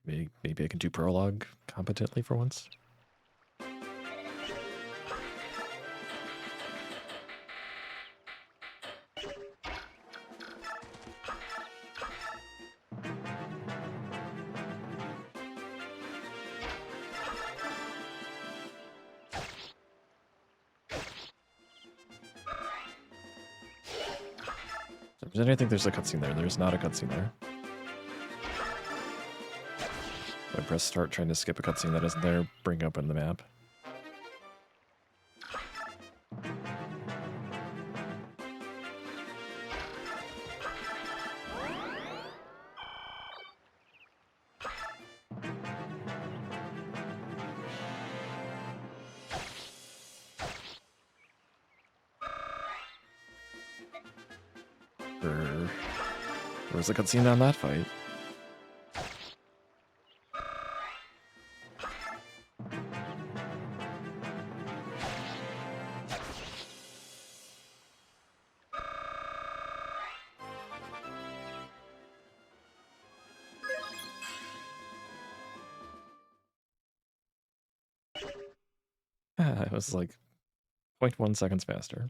Maybe I can do prologue competently for once. I didn't think there's a cutscene there. There's not a cutscene there. So I press start trying to skip a cutscene that isn't there, bring open the map. Where's the cutscene on that fight? It was like 0.1 seconds faster.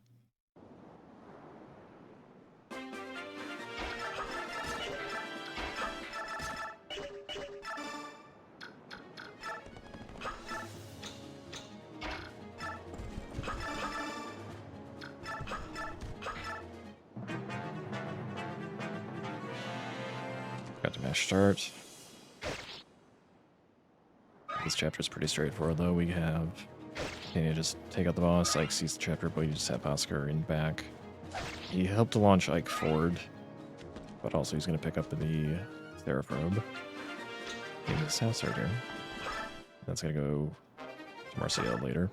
Got to mash start. This chapter is pretty straightforward though. We have you just take out the boss. Ike sees the chapter, but you just have Oscar in back. He helped to launch Ike forward, but also he's going to pick up the Seraph Robe in this house right here. That's going to go to Marcia later.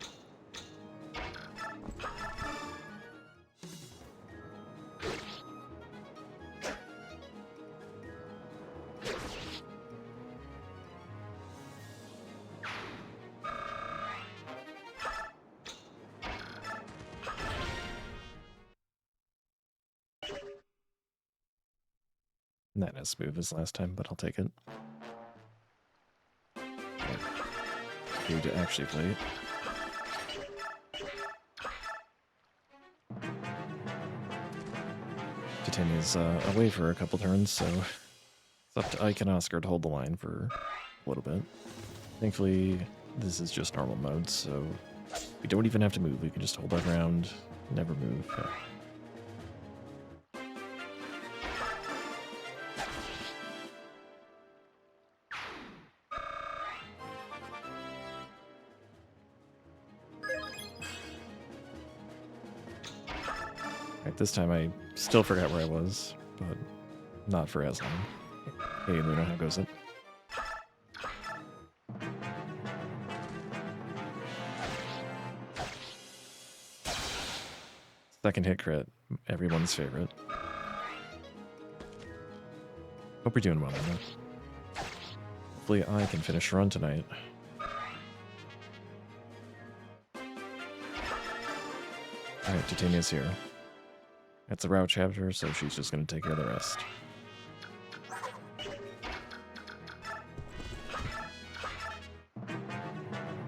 Not as smooth as last time, but I'll take it. Okay. To actually play it. Titania's away for a couple turns, so it's up to Ike and Oscar to hold the line for a little bit. Thankfully, this is just normal mode, so we don't even have to move. We can just hold our ground, never move. Yeah. Right, this time I still forgot where I was, but not for as long. Hey Luna, how goes it? Second hit crit, everyone's favorite. Hope you're doing well, Luna. Hopefully I can finish a run tonight. Alright, Titania's here. It's a route chapter, so she's just going to take care of the rest.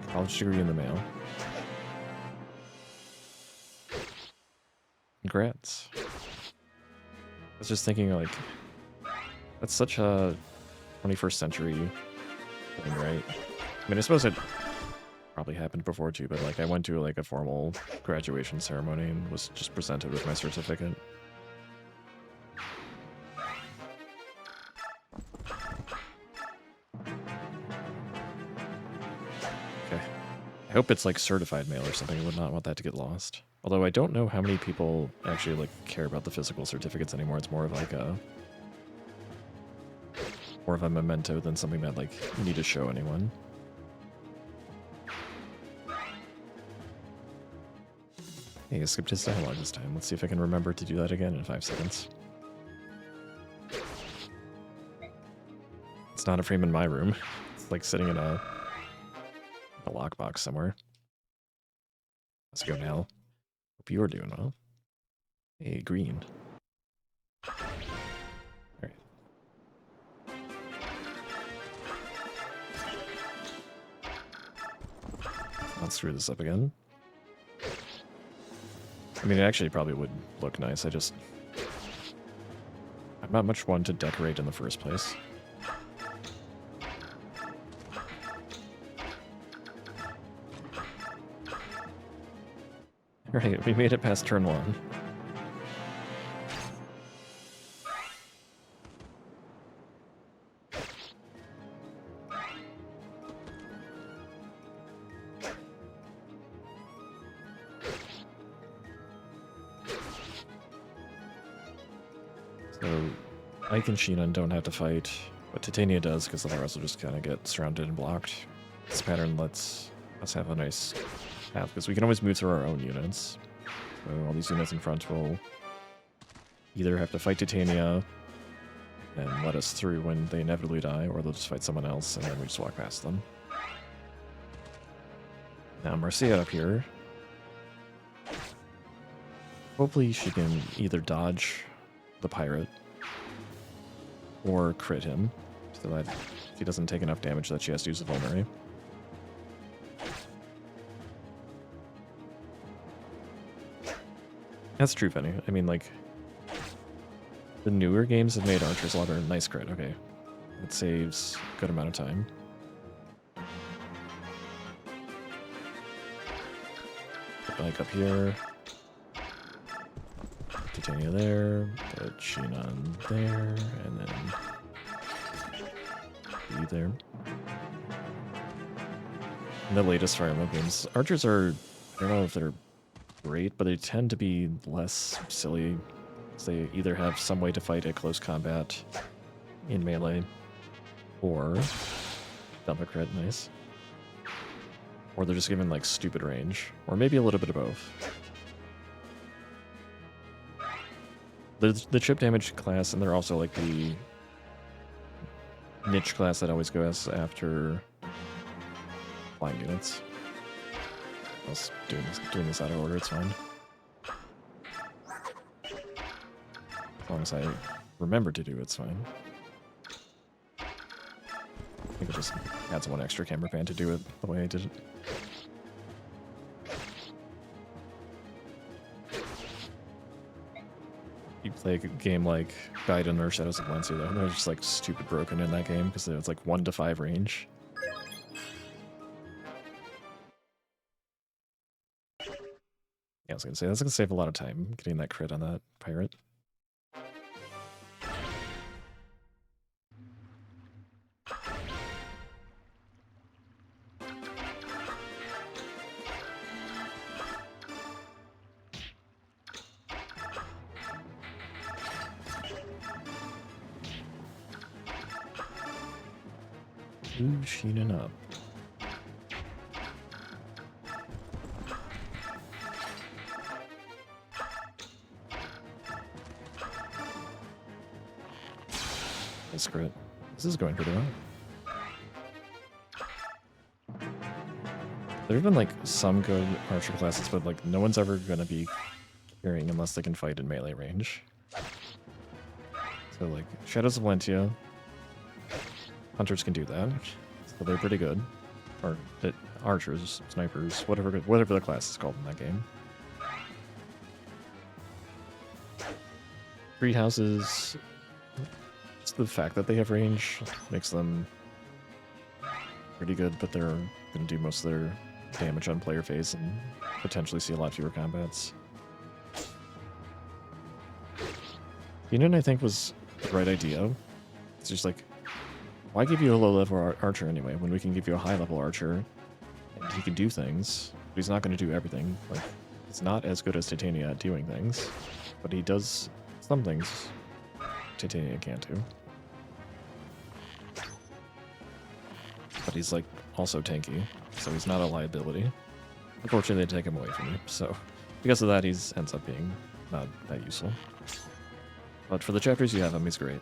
College degree in the mail. Congrats. I was just thinking, like, that's such a 21st century thing, right? I mean, I suppose it probably happened before too, but like I went to like a formal graduation ceremony and was just presented with my certificate. Okay. I hope it's like certified mail or something. I would not want that to get lost. Although I don't know how many people actually like care about the physical certificates anymore. It's more of like a memento than something that like you need to show anyone. Hey, I skipped his dialogue this time. Let's see if I can remember to do that again in 5 seconds. It's not a frame in my room. It's like sitting in a lockbox somewhere. Let's go now. Hope you're doing well. Hey, green. Alright. not screw this up again. I mean, it actually probably would look nice. I'm not much one to decorate in the first place. Right, we made it past turn 1. So, Ike and Sheenan don't have to fight, but Titania does, because otherwise we'll just kind of get surrounded and blocked. This pattern lets us have a nice path, because we can always move through our own units. So all these units in front will either have to fight Titania and let us through when they inevitably die, or they'll just fight someone else and then we just walk past them. Now Marcia up here. Hopefully she can either dodge the pirate or crit him, so that he doesn't take enough damage that she has to use the vulnerary. That's true, Penny. I mean, like, the newer games have made archers a lot of nice crit. Okay, it saves a good amount of time. Put Mike up here. Titania there. Put Sheenan there, and then you there. In the latest Fire Emblem games, archers are, I don't know if they're great, but they tend to be less silly. So they either have some way to fight at close combat in melee, or double crit, nice. Or they're just given like stupid range, or maybe a little bit of both. There's the chip damage class, and they're also like the niche class that always goes after flying units. I was doing this out of order, it's fine. As long as I remember to do it's fine. I think it just adds one extra camera pan to do it the way I did it. You play a game like Gaiden or Shadows of Valencia, though, they're just like stupid broken in that game because it's like 1 to 5 range. Yeah, I was gonna say that's gonna save a lot of time getting that crit on that pirate. Ooh, Sheenan up. Nice crit. This is going pretty well. There have been like some good archer classes, but like no one's ever gonna be carrying unless they can fight in melee range. So like Shadows of Valencia, hunters can do that, so they're pretty good. Or archers, snipers, whatever the class is called in that game. Three houses, just the fact that they have range makes them pretty good, but they're going to do most of their damage on player phase and potentially see a lot fewer combats. Union, I think, was the right idea. It's just like, why give you a low-level archer anyway, when we can give you a high-level archer, and he can do things, but he's not going to do everything. Like, he's not as good as Titania at doing things, but he does some things Titania can't do. But he's, like, also tanky, so he's not a liability. Unfortunately, they take him away from me, so because of that, he ends up being not that useful. But for the chapters you have him, he's great.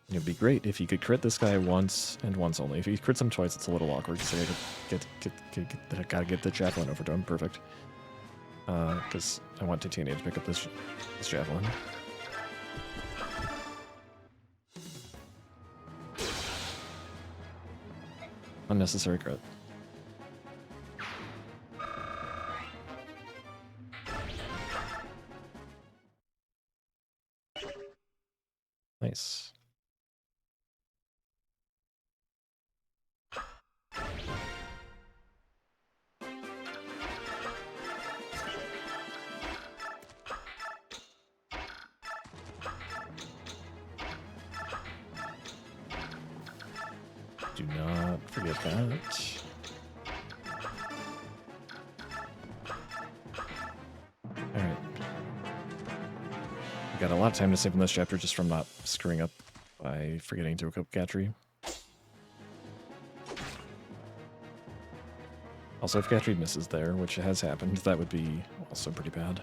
It'd be great if you could crit this guy once and once only. If you crits him twice, it's a little awkward to say, gotta get the javelin over to him. Perfect. Because I want Titania to pick up this javelin. Unnecessary crit. Nice. Do not forget that. Alright. We got a lot of time to save in this chapter just from not screwing up by forgetting to equip Gatry. Also, if Gatry misses there, which has happened, that would be also pretty bad.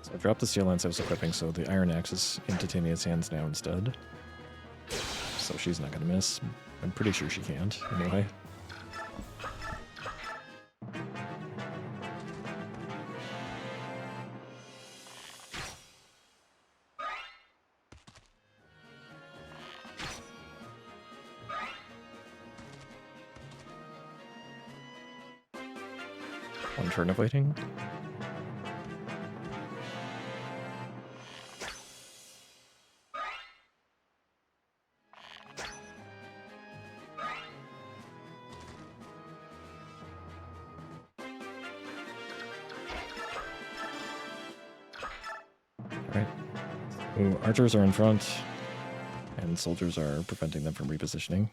So I dropped the steel lance I was equipping, so the iron axe is in Titania's hands now instead. So she's not going to miss. I'm pretty sure she can't, anyway. One turn of waiting. Alright. So archers are in front, and soldiers are preventing them from repositioning.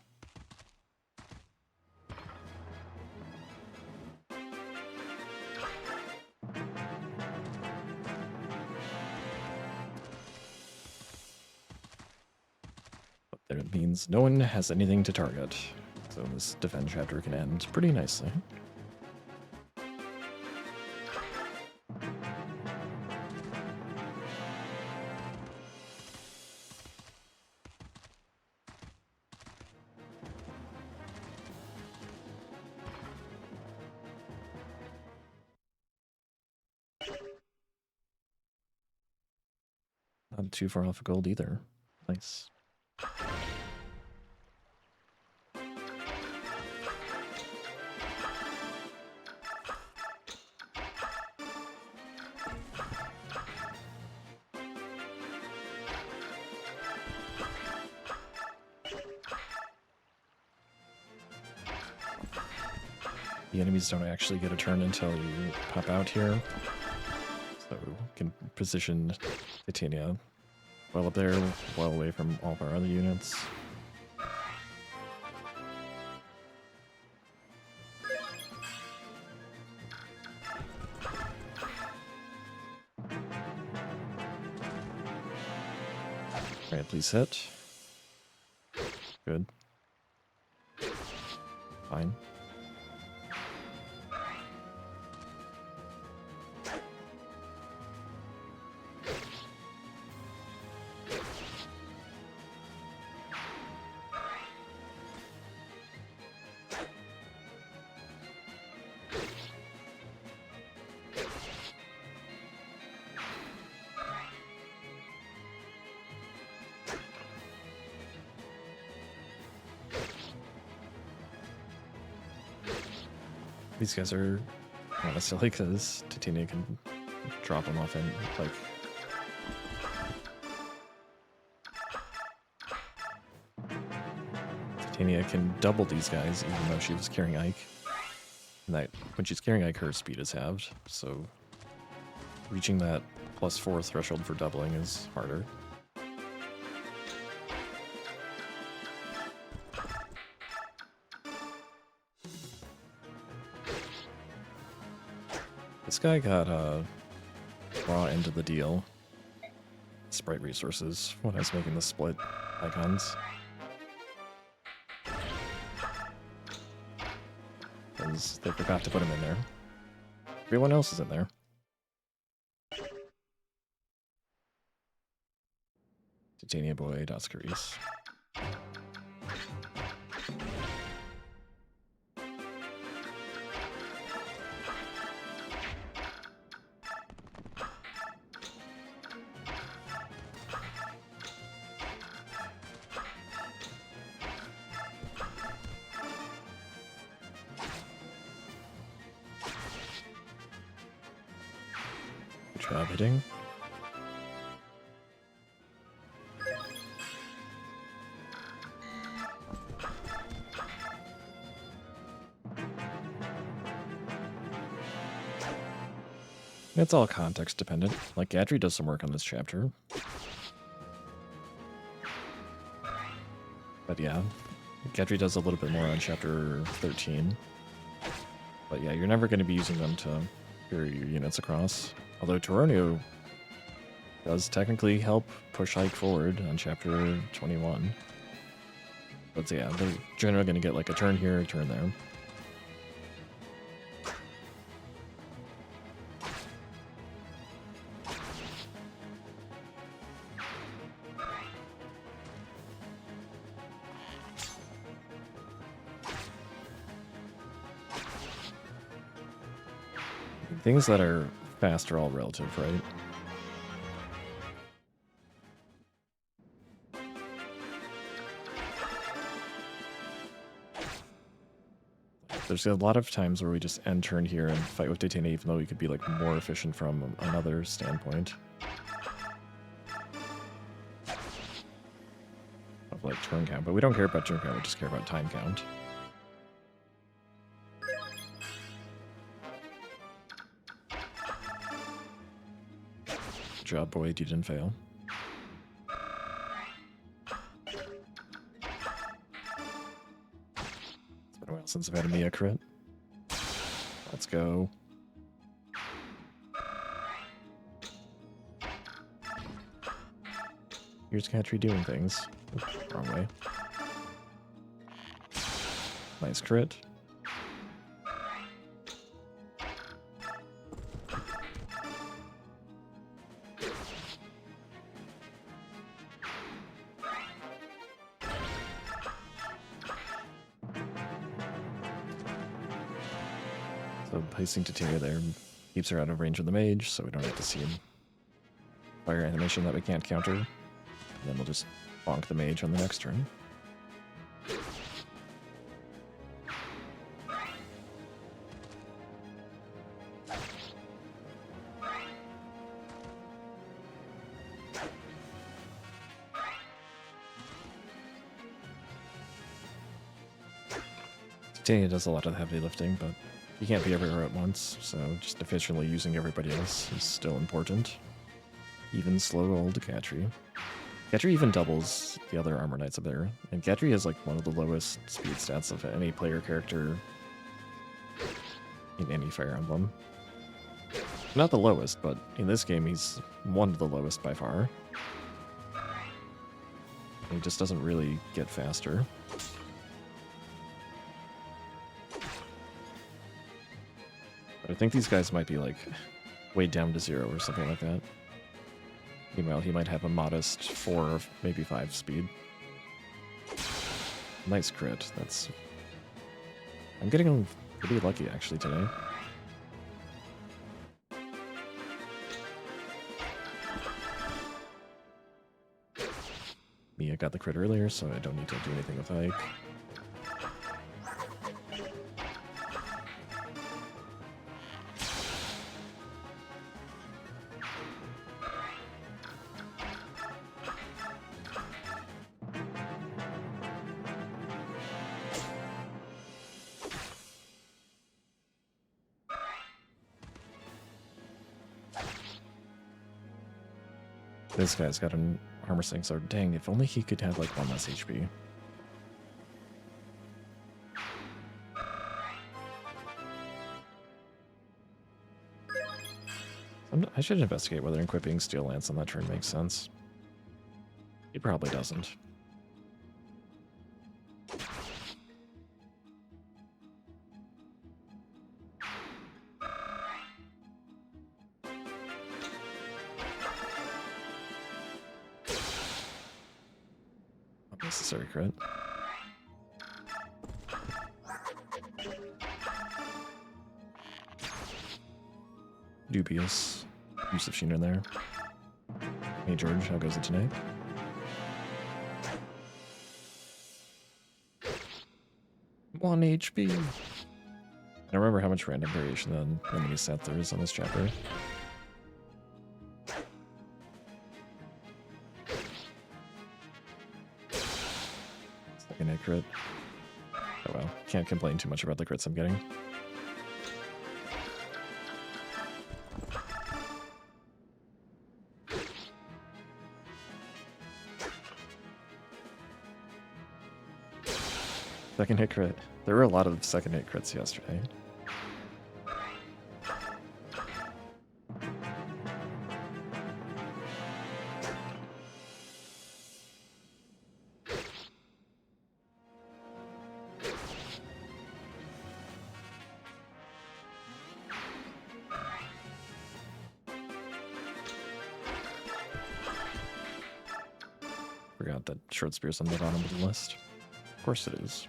That means no one has anything to target, so this defend chapter can end pretty nicely. Not too far off of gold either. Nice. The enemies don't actually get a turn until you pop out here. So you can position Titania well up there, well away from all of our other units. Alright, please hit. Good. Fine. These guys are kind of silly because Titania can drop them off and like. Titania can double these guys even though she was carrying Ike. And that when she's carrying Ike, her speed is halved, so reaching that +4 threshold for doubling is harder. This guy got a raw end of the deal. Sprite resources when I was making the split icons. Because they forgot to put him in there. Everyone else is in there. Titania boy, Doscaris. job hitting. It's all context dependent. Like, Gadry does some work on this chapter. But yeah, Gadry does a little bit more on chapter 13. But yeah, you're never going to be using them to carry your units across. Although Toronio does technically help push Ike forward on chapter 21. But yeah, they're generally going to get like a turn here, a turn there. Things that are fast are all relative, right? There's a lot of times where we just end turn here and fight with Titania, even though we could be like more efficient from another standpoint. Of like turn count, but we don't care about turn count, we just care about time count. Good job, Boyd, you didn't fail. It's been a while since I've had a Mia crit. Let's go. Here's Catry doing things. Oops, wrong way. Nice crit. So placing Titania there keeps her out of range of the mage, so we don't have to see him. Fire animation that we can't counter. And then we'll just bonk the mage on the next turn. Titania does a lot of the heavy lifting, but you can't be everywhere at once, so just efficiently using everybody else is still important. Even slow old Catry. Catry even doubles the other armor knights up there, and Catry has like one of the lowest speed stats of any player character in any Fire Emblem. Not the lowest, but in this game he's one of the lowest by far. He just doesn't really get faster. But I think these guys might be like weighed down to 0 or something like that. Meanwhile, he might have a modest 4 or maybe 5 speed. Nice crit. That's... I'm getting pretty lucky actually today. Mia got the crit earlier, so I don't need to do anything with Ike. This guy's got an armor sink, so dang, if only he could have like 1 less HP. I should investigate whether equipping Steel Lance on that turn makes sense. It probably doesn't. Unnecessary crit. Dubious use of Sheen in there. Hey George, how goes it tonight? One HP. I remember how much random variation on enemy set there is on this chapter. Second hit crit. Oh well, can't complain too much about the crits I'm getting. Second hit crit. There were a lot of second hit crits yesterday. Forgot that short spear's on the bottom of the list. Of course it is.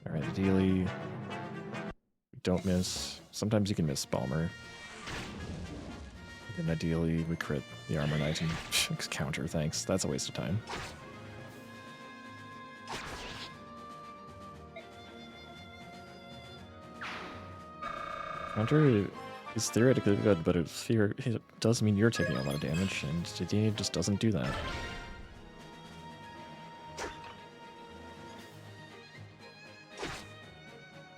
Alright, ideally, don't miss. Sometimes you can miss Balmer. And ideally, we crit the Armor Knight and counter, thanks. That's a waste of time. Counter is theoretically good, but it does mean you're taking a lot of damage, and Titania just doesn't do that.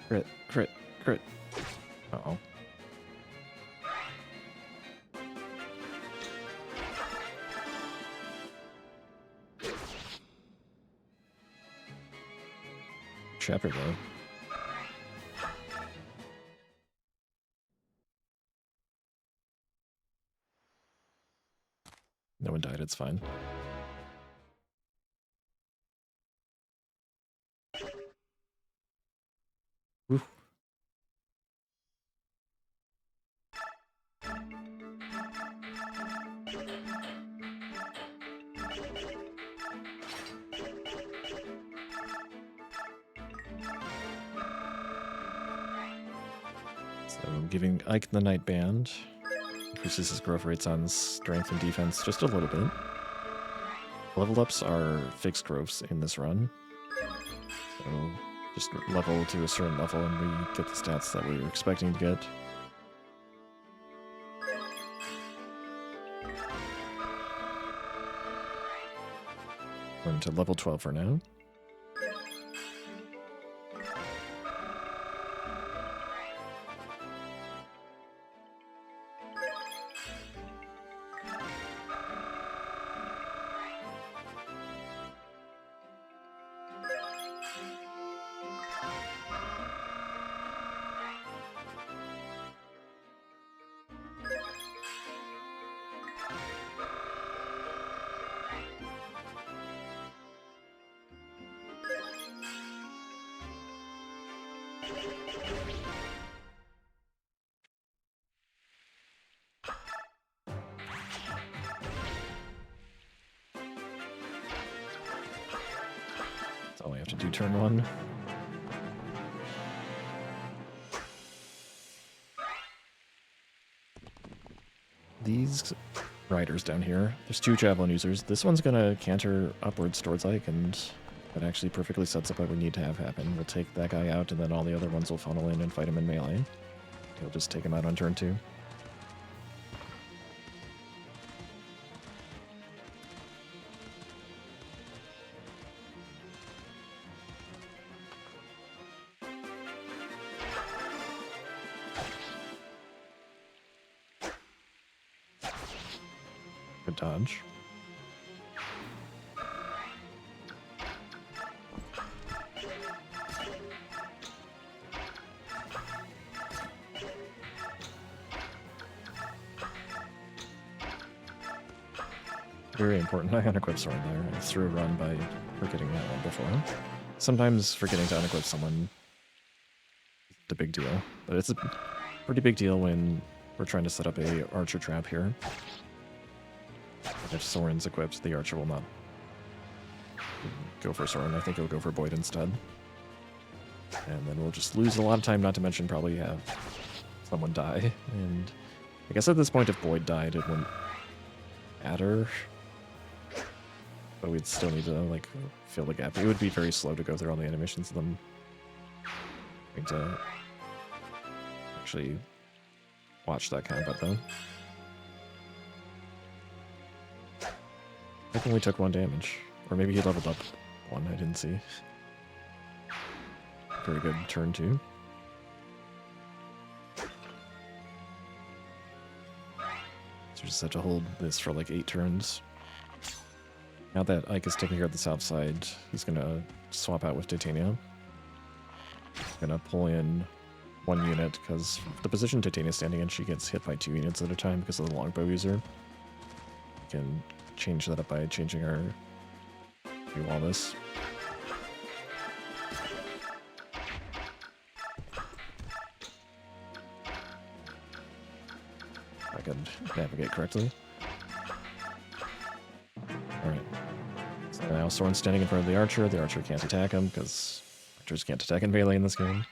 Crit, crit, crit. Uh-oh. Chapter though. No one died, it's fine. Woo. So giving Ike the Night Band increases his growth rates on strength and defense just a little bit. Level ups are fixed growths in this run. So just level to a certain level and we get the stats that we were expecting to get. Going to level 12 for now. That's all we have to do turn one. These riders down here, there's two javelin users. This one's gonna canter upwards towards Ike, and that actually perfectly sets up what we need to have happen. We'll take that guy out, and then all the other ones will funnel in and fight him in melee. He'll just take him out on turn 2. Good dodge. Very important. I unequipped Sword there. I threw a run by forgetting that one before. Sometimes forgetting to unequip someone is a big deal, but it's a pretty big deal when we're trying to set up a archer trap here. If Soren's equipped, the archer will not go for Soren. I think he'll go for Boyd instead. And then we'll just lose a lot of time, not to mention probably have someone die. And I guess at this point, if Boyd died, it wouldn't matter. But we'd still need to, like, fill the gap. It would be very slow to go through all the animations of them. Need to actually watch that combat, though. I only took 1 damage. Or maybe he leveled up 1, I didn't see. Very good turn 2. So we just have to hold this for like 8 turns. Now that Ike is taking care of the south side, he's gonna swap out with Titania. Gonna pull in 1 unit, because the position Titania's standing in, she gets hit by 2 units at a time because of the longbow user. We can change that up by changing our do all this. If I could navigate correctly. Alright. So now Soren's standing in front of the archer. The archer can't attack him because archers can't attack in melee in this game.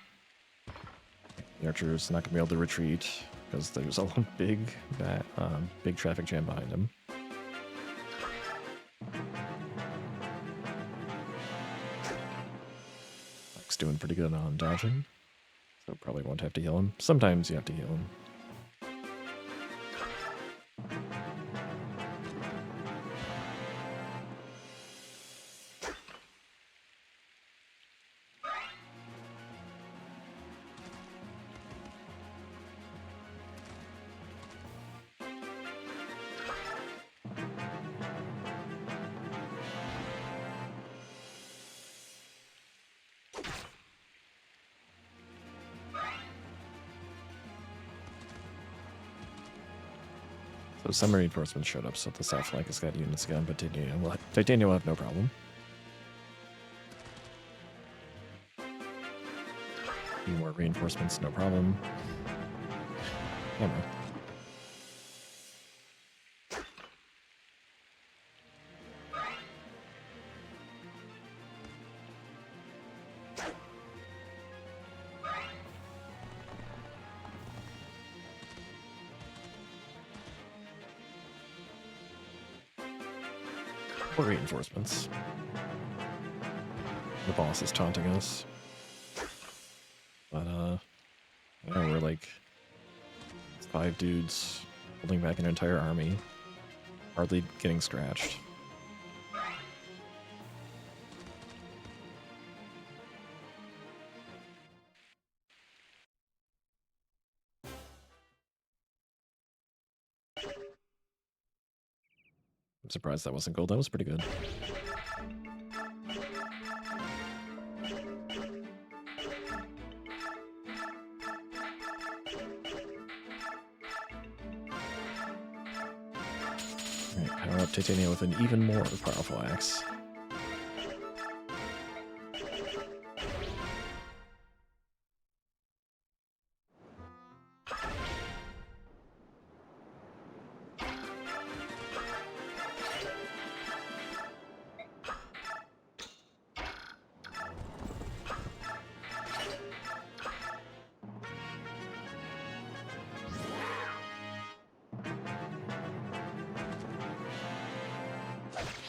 The archer's not going to be able to retreat because there's a big traffic jam behind him. Mike's doing pretty good on dodging, so probably won't have to heal him. Sometimes you have to heal him. So some reinforcements showed up, so the south flank has got units again, but Titania will have no problem. A few more reinforcements, no problem. Camera. More reinforcements. The boss is taunting us. But, yeah, we're like 5 dudes holding back an entire army, hardly getting scratched. I'm surprised that wasn't gold. That was pretty good. Alright, power up Titania with an even more powerful axe.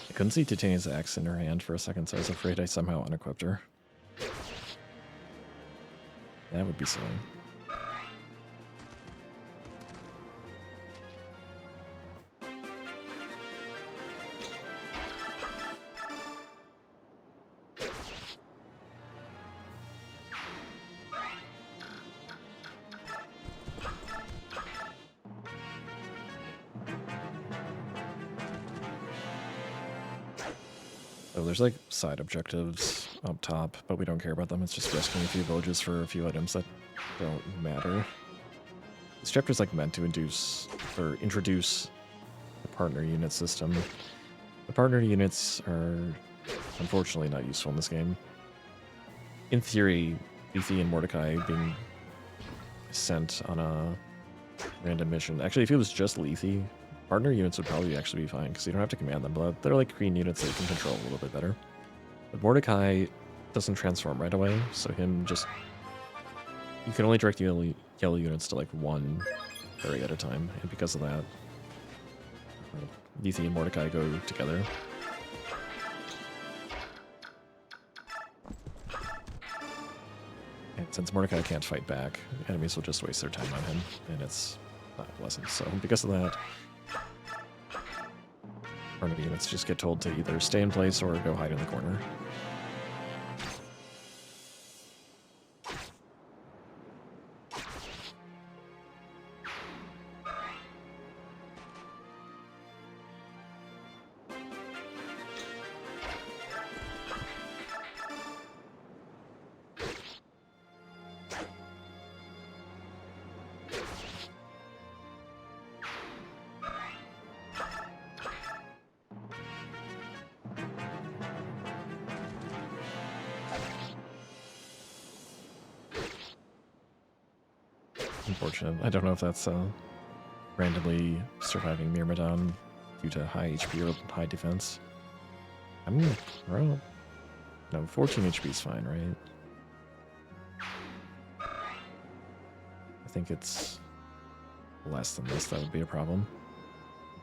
I couldn't see Titania's axe in her hand for a second, so I was afraid I somehow unequipped her. That would be silly. So there's like side objectives up top, but we don't care about them. It's just rescuing a few villages for a few items that don't matter. This chapter's like meant to introduce the partner unit system. The partner units are unfortunately not useful in this game. In theory, Lethe and Mordecai being sent on a random mission. Actually, if it was just Lethe, partner units would probably actually be fine, because you don't have to command them, but they're like green units that you can control a little bit better. But Mordecai doesn't transform right away, so him just... You can only direct yellow units to like one area at a time, and because of that, Lethe and Mordecai go together. And since Mordecai can't fight back, enemies will just waste their time on him, and it's not pleasant. So because of that, front of units just get told to either stay in place or go hide in the corner. Unfortunate. I don't know if that's randomly surviving Myrmidon due to high HP or high defense. I'm gonna throw. No, 14 HP is fine, right? I think it's less than this. That would be a problem.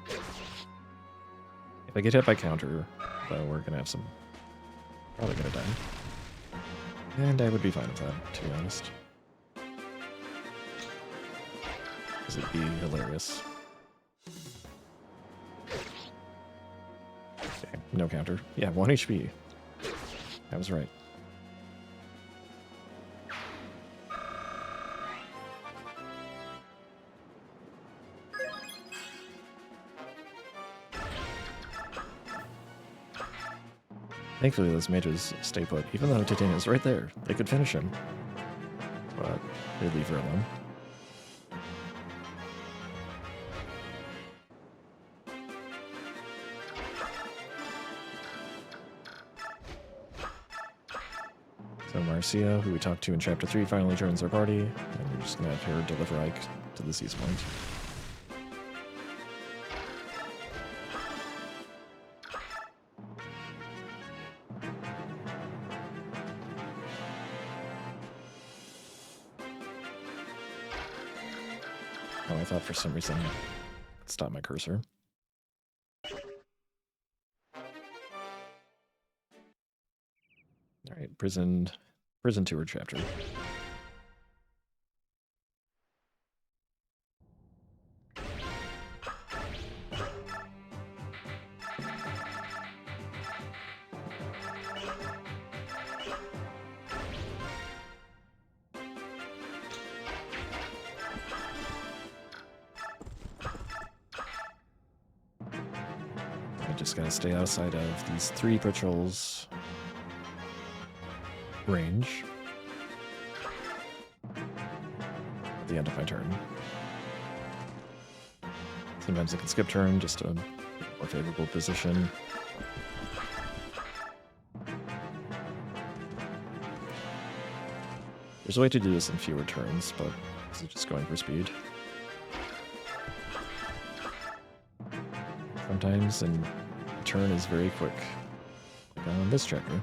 If I get hit by counter, though, we're gonna have some. Probably gonna die. And I would be fine with that, to be honest. It'd be hilarious. Okay, no counter. Yeah, 1 HP. I was right. Thankfully, those mages stay put. Even though Titania's right there, they could finish him. But they leave her alone. So Marcia, who we talked to in Chapter 3, finally joins our party, and we're just going to have her deliver Ike to the Seize Point. Oh, I thought for some reason it stopped my cursor. Alright, prison tour chapter. I just gotta stay outside of these 3 patrols range at the end of my turn. Sometimes I can skip turn just to more favorable position. There's a way to do this in fewer turns, but this is just going for speed. Sometimes a turn is very quick, like on this chapter.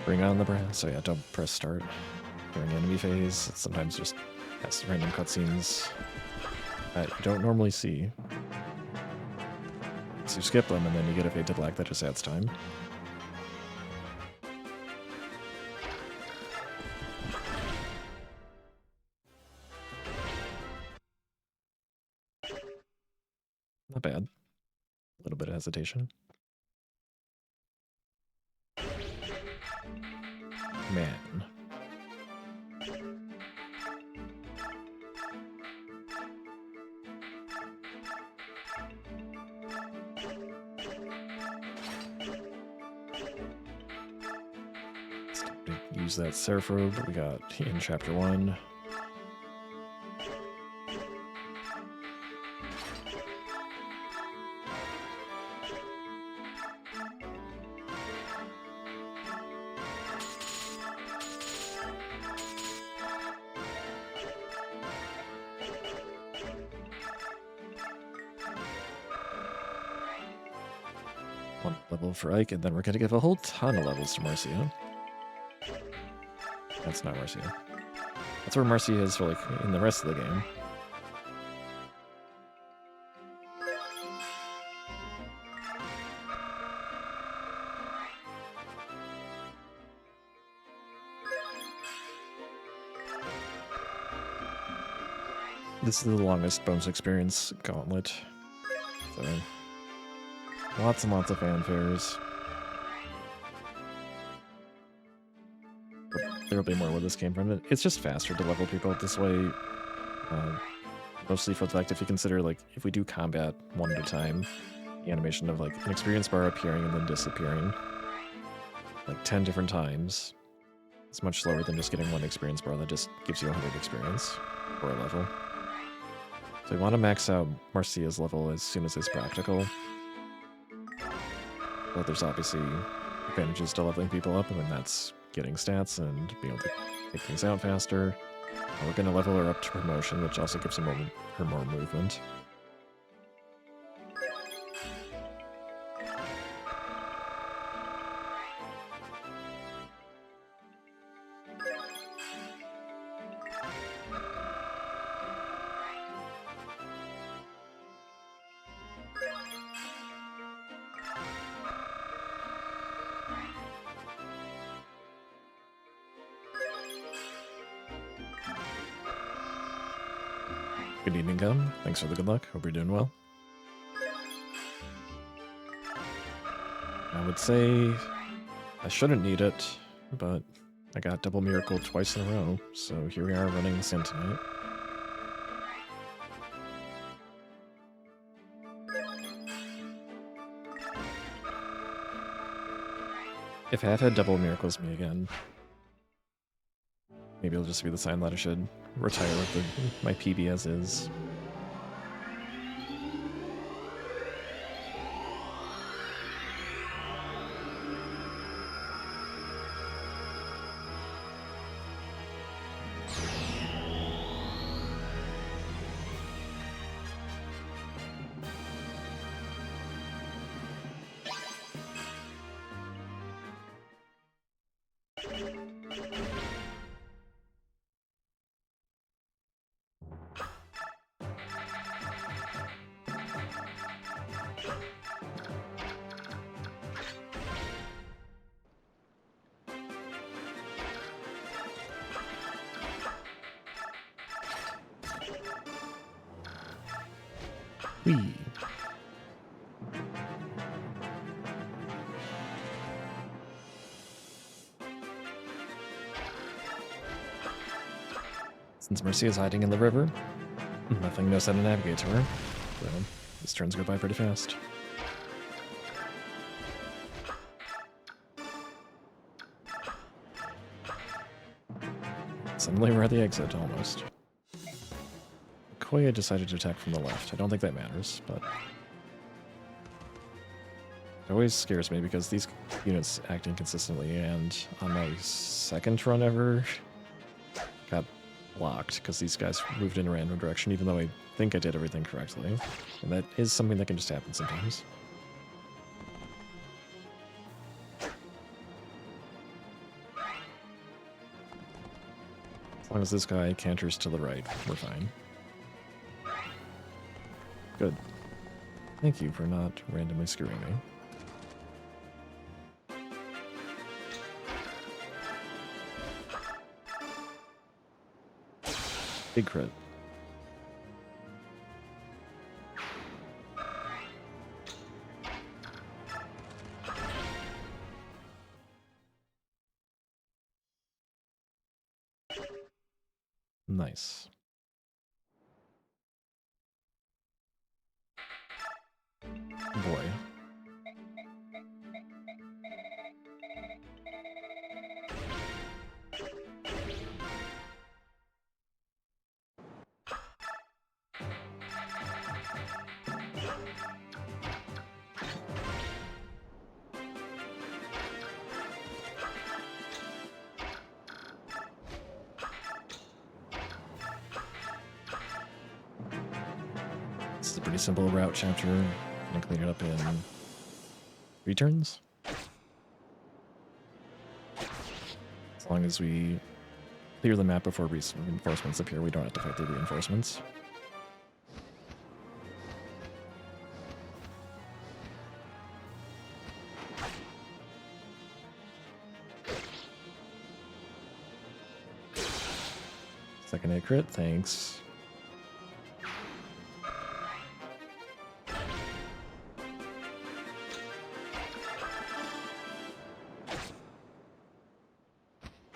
Bring on the brand. So yeah, don't press start during enemy phase. It sometimes just has random cutscenes that you don't normally see. So you skip them and then you get a fade to black that just adds time. Not bad. A little bit of hesitation. Man. Let's use that Seraph robe that we got in Chapter 1. 1 level for Ike, and then we're gonna give a whole ton of levels to Marcia. That's not Marcia. That's where Marcia is for, like, in the rest of the game. This is the longest bonus experience gauntlet. So, lots and lots of fanfares. But there'll be more where this came from. It's just faster to level people this way. Mostly for the fact if you consider, like, if we do combat one at a time, the animation of, like, an experience bar appearing and then disappearing, like, 10 different times, it's much slower than just getting one experience bar that just gives you 100 experience for a level. So we want to max out Marcia's level as soon as it's practical. But there's obviously advantages to leveling people up, and that's getting stats and being able to take things out faster. And we're going to level her up to promotion, which also gives her more movement. Good evening, Gum. Thanks for the good luck. Hope you're doing well. I would say I shouldn't need it, but I got double miracle twice in a row, so here we are running this in tonight. If Half had double miracles me again, maybe it'll just be the sign that I should retire with my PB as is. Whee! Since Mercy is hiding in the river, nothing knows how to navigate to her, so these turns go by pretty fast. Suddenly we're at the exit, almost. Koya decided to attack from the left. I don't think that matters, but it always scares me because these units act inconsistently, and on my second run ever, got blocked because these guys moved in a random direction, even though I think I did everything correctly. And that is something that can just happen sometimes. As long as this guy canters to the right, we're fine. Good. Thank you for not randomly skewing me. Big crit. Nice. Boy. This is a pretty simple route chapter. I'm gonna clean it up in Returns? As long as we clear the map before reinforcements appear, we don't have to fight the reinforcements. Second hit crit, thanks.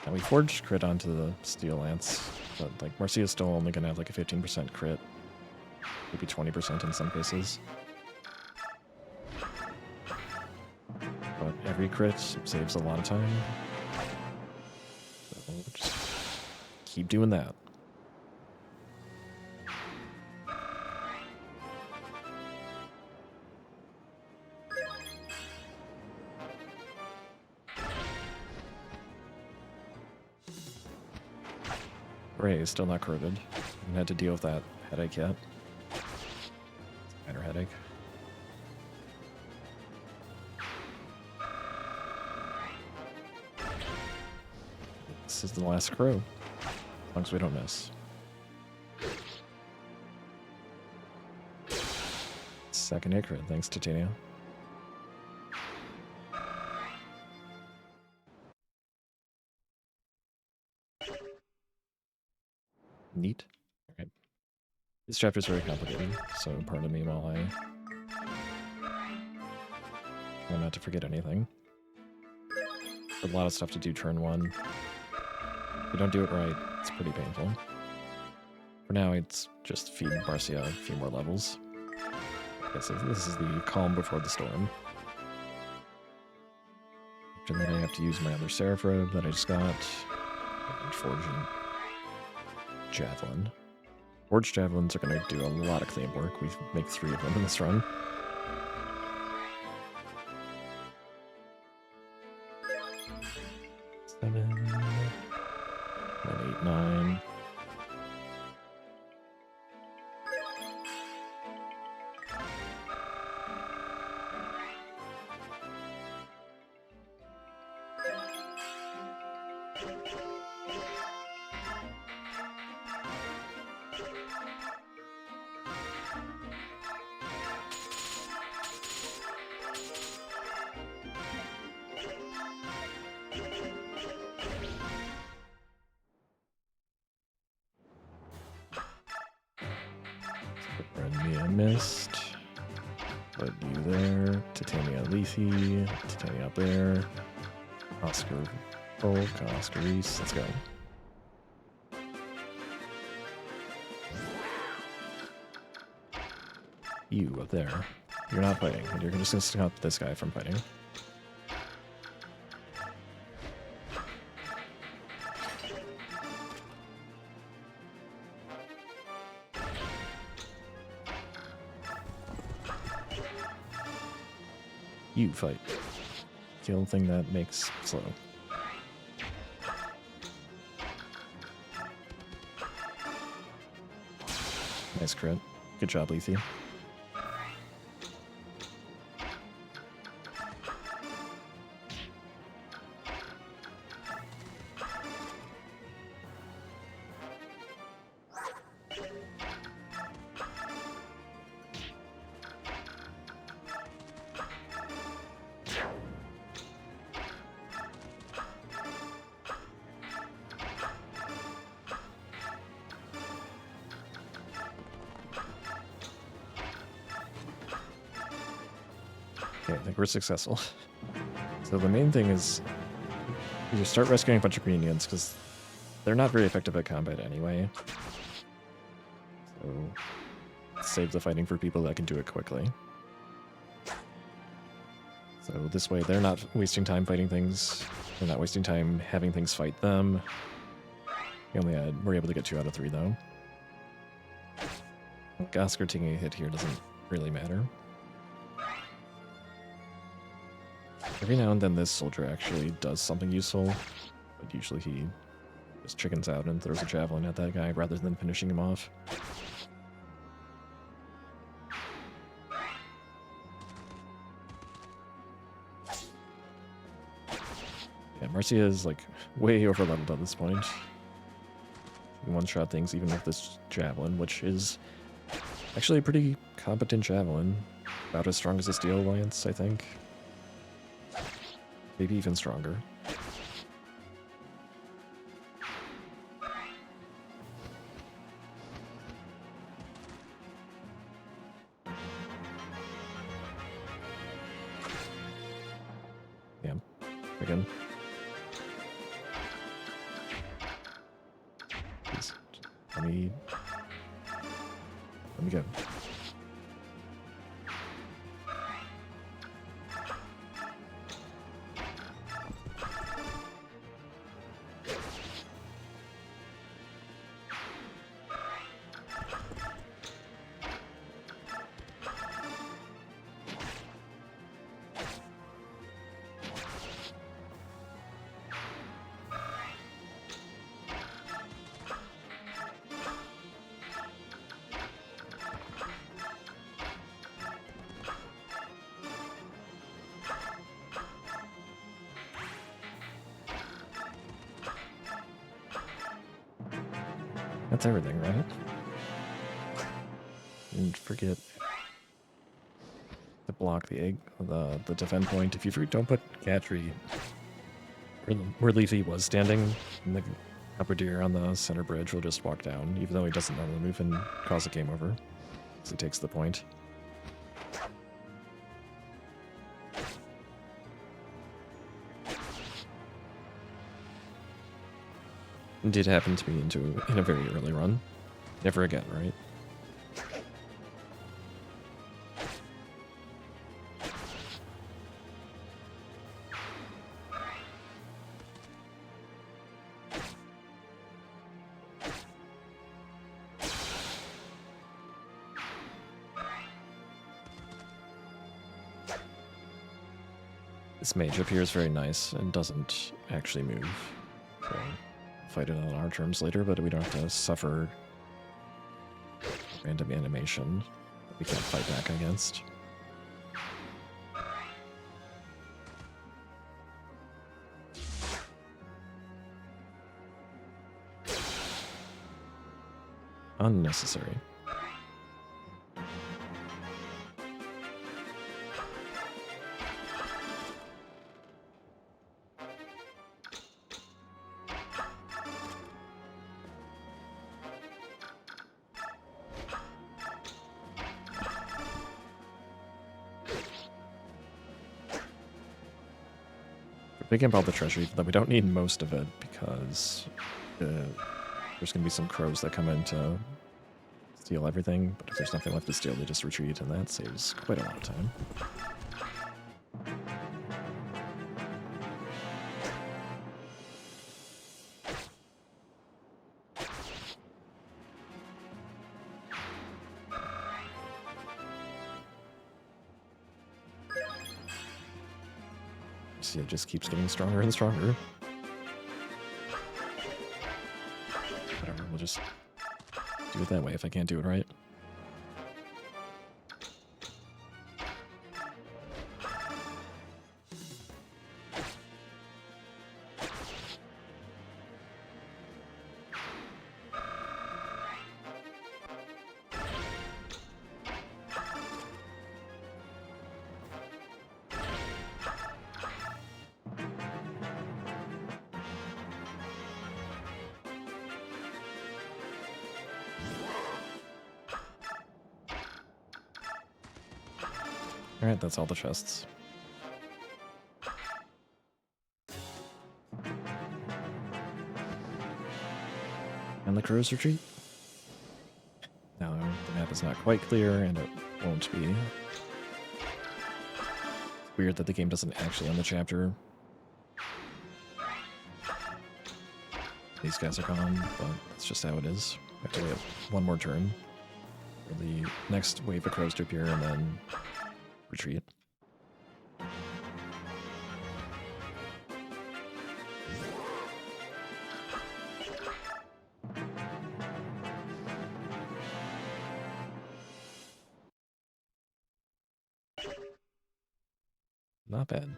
And we forged crit onto the Steel Lance, but like Marcia's still only gonna have like a 15% crit, maybe 20% in some cases. But every crit saves a lot of time. So we'll just keep doing that. Ray is still not corroded. Haven't had to deal with that headache yet. It's a minor headache. This is the last crow. As long as we don't miss. Second hit crit, thanks Titania. Neat. Okay. This chapter is very complicated, so pardon me while I try not to forget anything. A lot of stuff to do turn one. If you don't do it right, it's pretty painful. For now, it's just feed Marcia a few more levels. Okay, so this is the calm before the storm. After that, I have to use my other Seraph Robe that I just got, and Forge and Javelin. Forged Javelins are going to do a lot of clean work. We make 3 of them in this run. Seven, 8, 9. Mia missed. Put you there. Titania Lethe. Titania up there. Oscar Volk. Oscar Reese. Let's go. You up there. You're not fighting. You're just gonna stop this guy from fighting. You fight. Kill thing that makes slow. Nice crit. Good job, Lethe. Okay, I think we're successful. So the main thing is you just start rescuing a bunch of green units because they're not very effective at combat anyway. So save the fighting for people that can do it quickly. So this way they're not wasting time fighting things. They're not wasting time having things fight them. We're able to get 2 out of 3 though. Oscar taking a hit here doesn't really matter. Every now and then this soldier actually does something useful, but usually he just chickens out and throws a javelin at that guy rather than finishing him off. Yeah, Marcia is like way over leveled at this point. You can one-shot things even with this javelin, which is actually a pretty competent javelin. About as strong as the Steel Alliance, I think. Maybe even stronger. Yeah, again. Please, let me go. That's everything, right? And forget to block the egg, the defend point. If you don't put Gatry where Leafy was standing, and the upper deer on the center bridge will just walk down, even though he doesn't normally move, and cause a game over. So he takes the point. It did happen to me in a very early run. Never again, right? This mage appears very nice and doesn't actually move. So fight it on our terms later, but we don't have to suffer random animation that we can't fight back against. Unnecessary. Picking up all the treasure, though we don't need most of it because there's going to be some crows that come in to steal everything, but if there's nothing left to steal, they just retreat, and that saves quite a lot of time. See, it just keeps getting stronger and stronger. Whatever, we'll just do it that way if I can't do it right. Alright, that's all the chests. And the crows retreat? Now, the map is not quite clear, and it won't be. Weird that the game doesn't actually end the chapter. These guys are gone, but that's just how it is. We have to wait one more turn for the next wave of crows to appear, and then retreat. Not bad.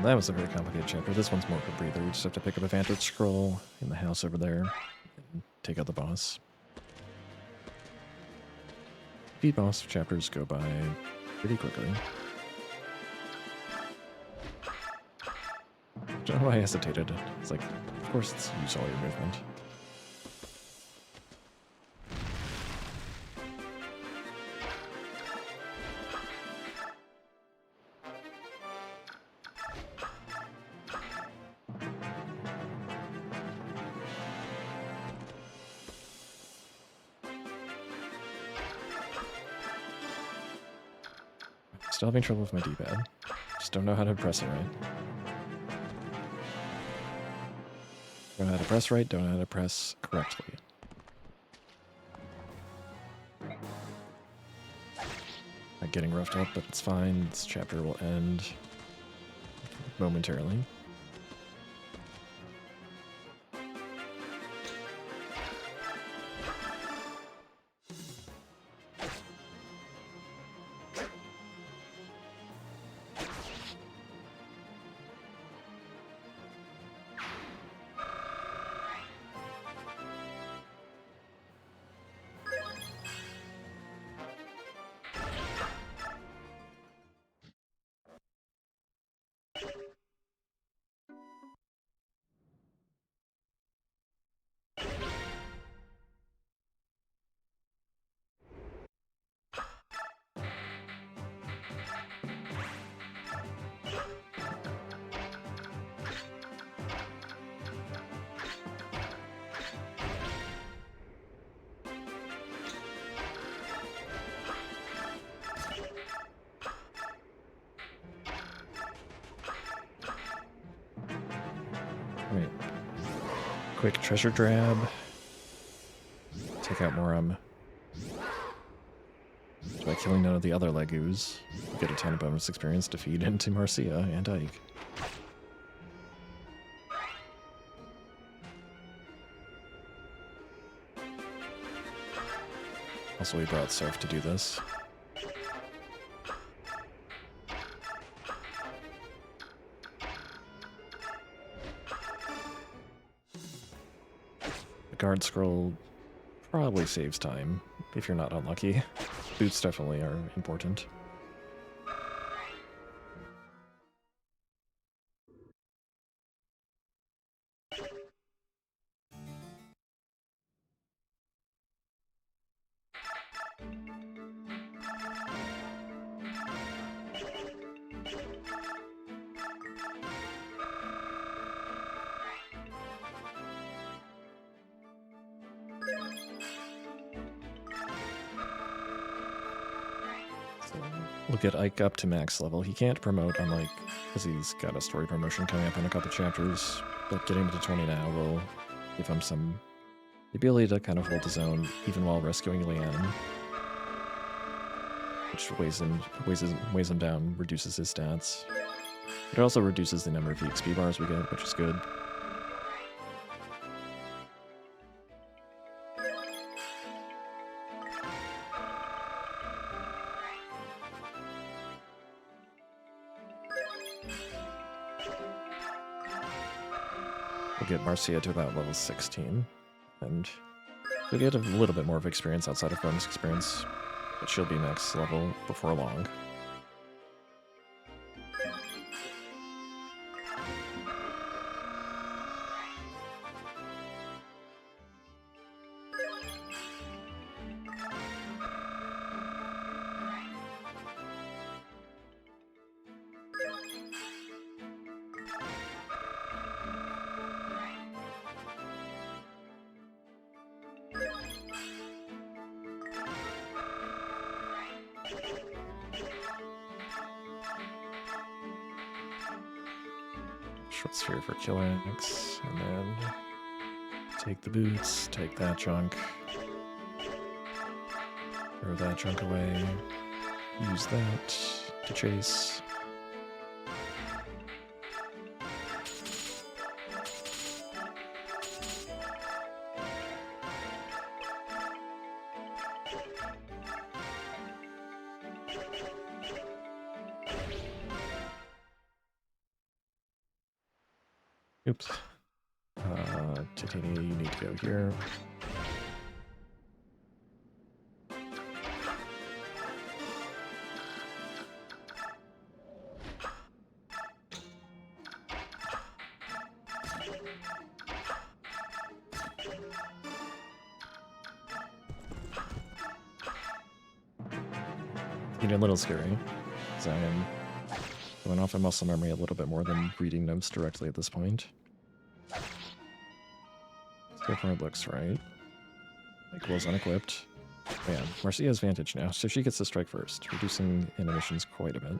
But that was a very complicated chapter. This one's more of a breather. You just have to pick up a Vantage Scroll in the house over there and take out the boss. Speed boss chapters go by pretty quickly. I don't know why I hesitated. It's like, of course it's use all your movement. Still having trouble with my D-pad. Just don't know how to press it right. Don't know how to press right, don't know how to press correctly. Not getting roughed up, but it's fine. This chapter will end momentarily. Wait. Quick treasure grab. Take out more by killing none of the other Legus. Get a ton of bonus experience to feed into Marcia and Ike. Also, we brought Soph to do this. The guard scroll probably saves time if you're not unlucky. Boots definitely are important. We'll get Ike up to max level. He can't promote, unlike, because he's got a story promotion coming up in a couple chapters, but getting him to 20 now will give him the ability to kind of hold his own, even while rescuing Leanne, which weighs him down, reduces his stats. It also reduces the number of EXP bars we get, which is good. We'll get Marcia to about level 16, and we'll get a little bit more of experience outside of bonus experience, but she'll be max level before long. Short sphere for Killix, and then take the boots, take that junk, throw that junk away, use that to chase. Oops. Titania, you need to go here. Getting a little scary, because I am going off of muscle memory a little bit more than reading notes directly at this point. So far it looks right. Equals unequipped. Oh yeah, Marcia has Vantage now, so she gets to strike first, reducing inhibitions quite a bit.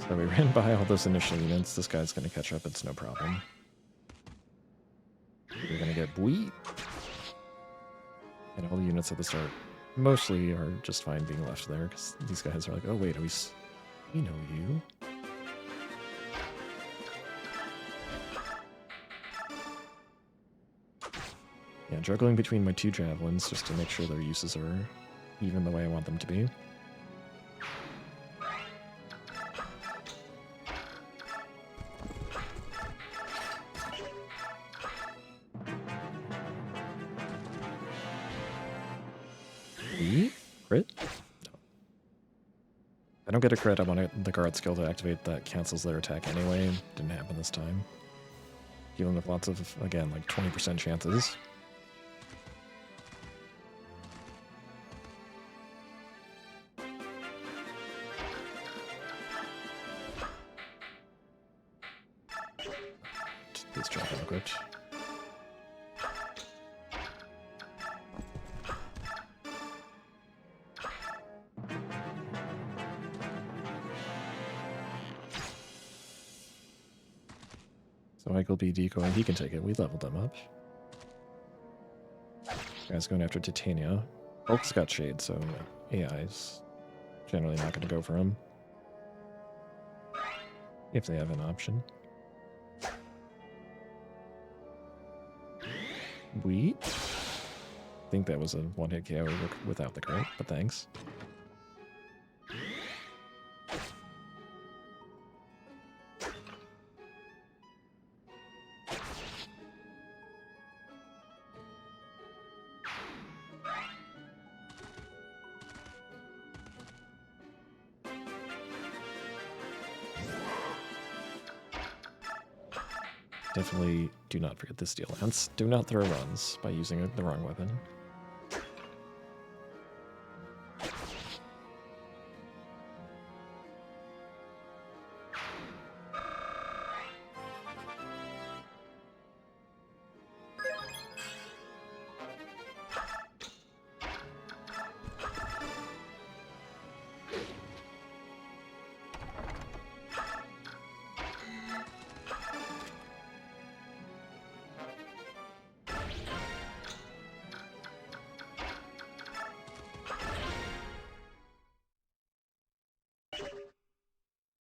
So we ran by all those initial units. This guy's going to catch up. It's no problem. We're going to get Bui. And all the units at the start mostly are just fine being left there, because these guys are like, oh wait, we know you. Yeah, juggling between my two javelins just to make sure their uses are even the way I want them to be. Crit? No. I don't get a crit. I want the guard skill to activate that cancels their attack anyway. Didn't happen this time. Dealing with lots of, again, like 20% chances. This drop unequipped. So Michael B. decoy, he can take it. We leveled them up. Guy's going after Titania. Hulk's got Shade, so AI's generally not going to go for him. If they have an option. We think that was a one-hit KO without the crit, but thanks. Definitely do not forget the Steel Lance. Do not throw runs by using the wrong weapon.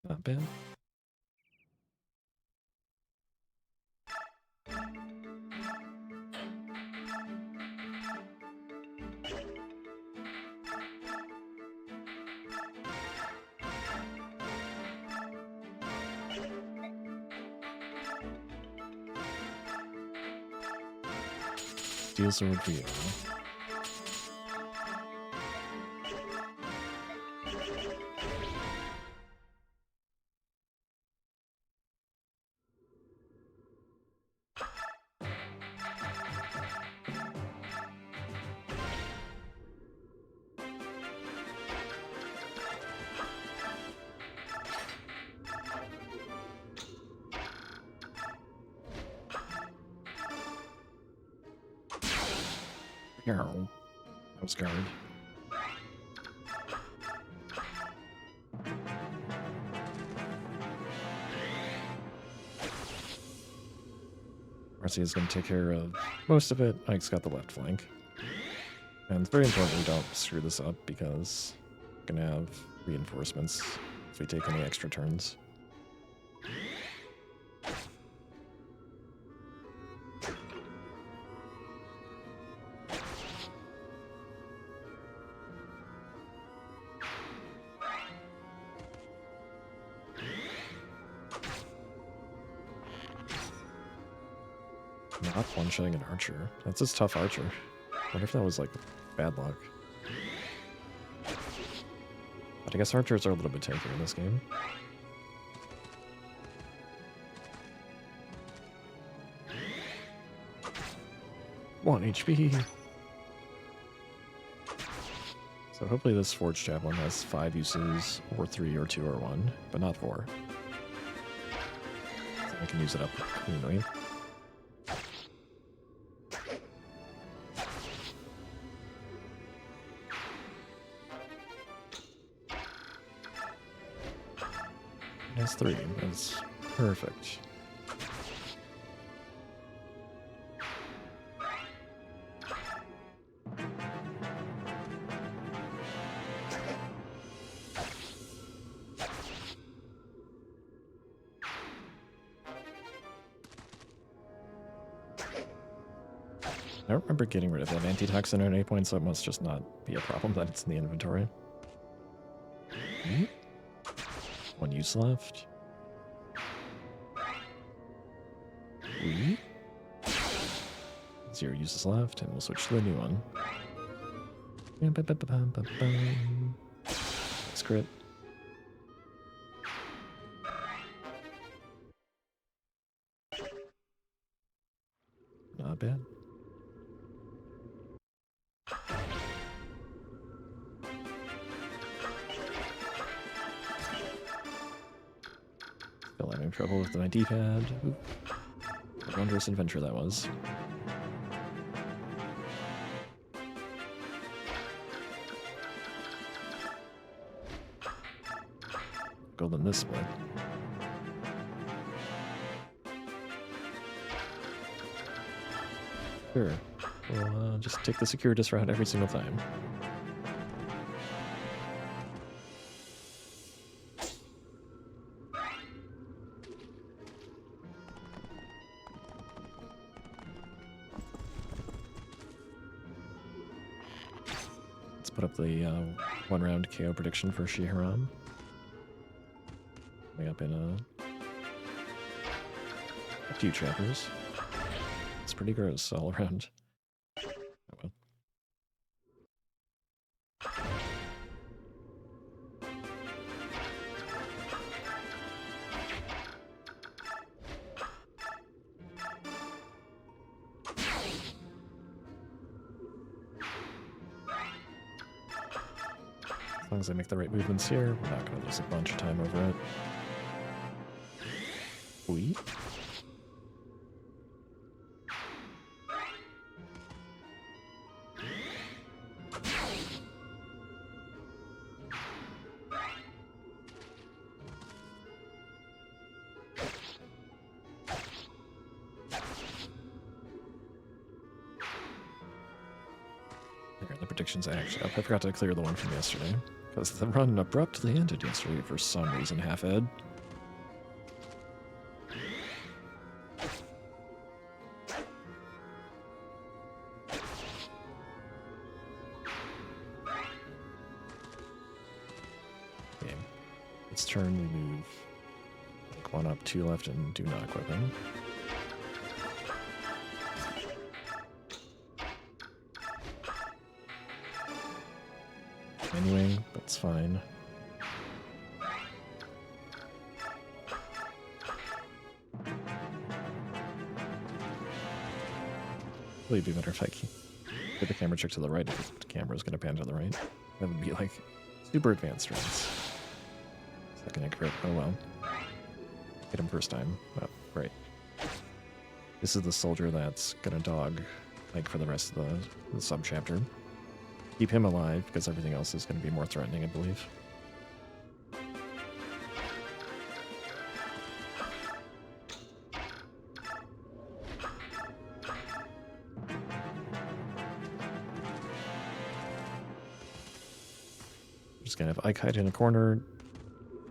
Not bad. Steel sword for you. That was guard. Marcy is going to take care of most of it. Ike's got the left flank. And it's very important we don't screw this up because we're gonna have reinforcements if we take any extra turns. Not one-shotting an archer. That's his tough archer. Wonder if that was like bad luck. But I guess archers are a little bit tankier in this game. One HP. So hopefully this forged javelin has 5 uses, or 3, or 2, or 1, but not 4. So I can use it up cleanly. That's 3. That's perfect. I don't remember getting rid of that antitoxin at any point, so it must just not be a problem that it's in the inventory. Hmm? 1 use left. Oui. 0 uses left, and we'll switch to the new one. That's crit. Not bad. Still having trouble with my D-pad. What a wondrous adventure that was. Golden this split. Sure. We'll just take the circuitous route every single time. Let's put up the 1-round KO prediction for Shiharam. Way up in a few chapters. It's pretty gross all around. Oh well. As long as I make the right movements here, we're not going to lose a bunch of time over it. Oui. The predictions actually. I forgot to clear the one from yesterday because the run abruptly ended yesterday for some reason. Half ed. Okay. This turn we move like 1 up, 2 left, and do not equip him. Anyway, that's fine. Probably be better if I get the camera check to the right if the camera is going to pan to the right. That would be like super advanced runs. Second hit crit. Oh well. Hit him first time. Oh, great. This is the soldier that's going to dog like for the rest of the sub-chapter. Keep him alive, because everything else is going to be more threatening, I believe. Just gonna have Ike hide in a corner.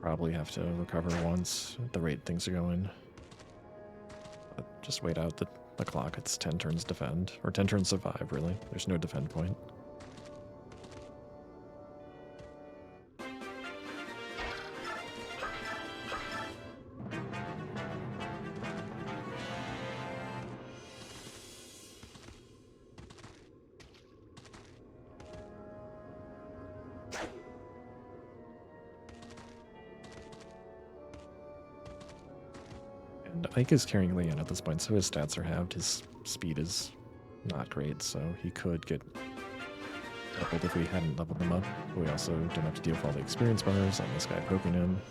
Probably have to recover once at the rate things are going. But just wait out the clock. It's 10 turns defend. Or 10 turns survive, really. There's no defend point. And Ike is carrying Leon at this point, so his stats are halved. His speed is not great, so he could get doubled if we hadn't leveled them up. But we also don't have to deal with all the experience bars on this guy poking him.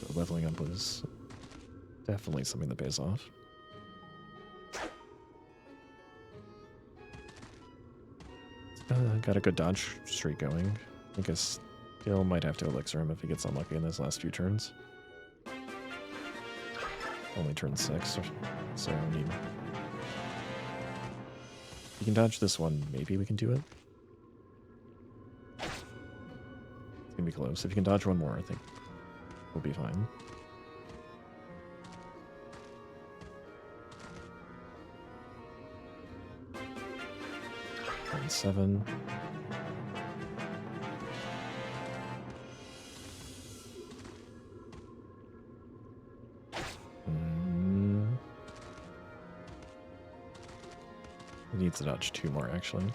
So leveling up was definitely something that pays off. Got a good dodge streak going. I think I still might have to elixir him if he gets unlucky in those last few turns. Only turn 6, so I need... If you can dodge this one, maybe we can do it. It's gonna be close. If you can dodge one more, I think we'll be fine. Turn 7. He needs to dodge 2 more, actually.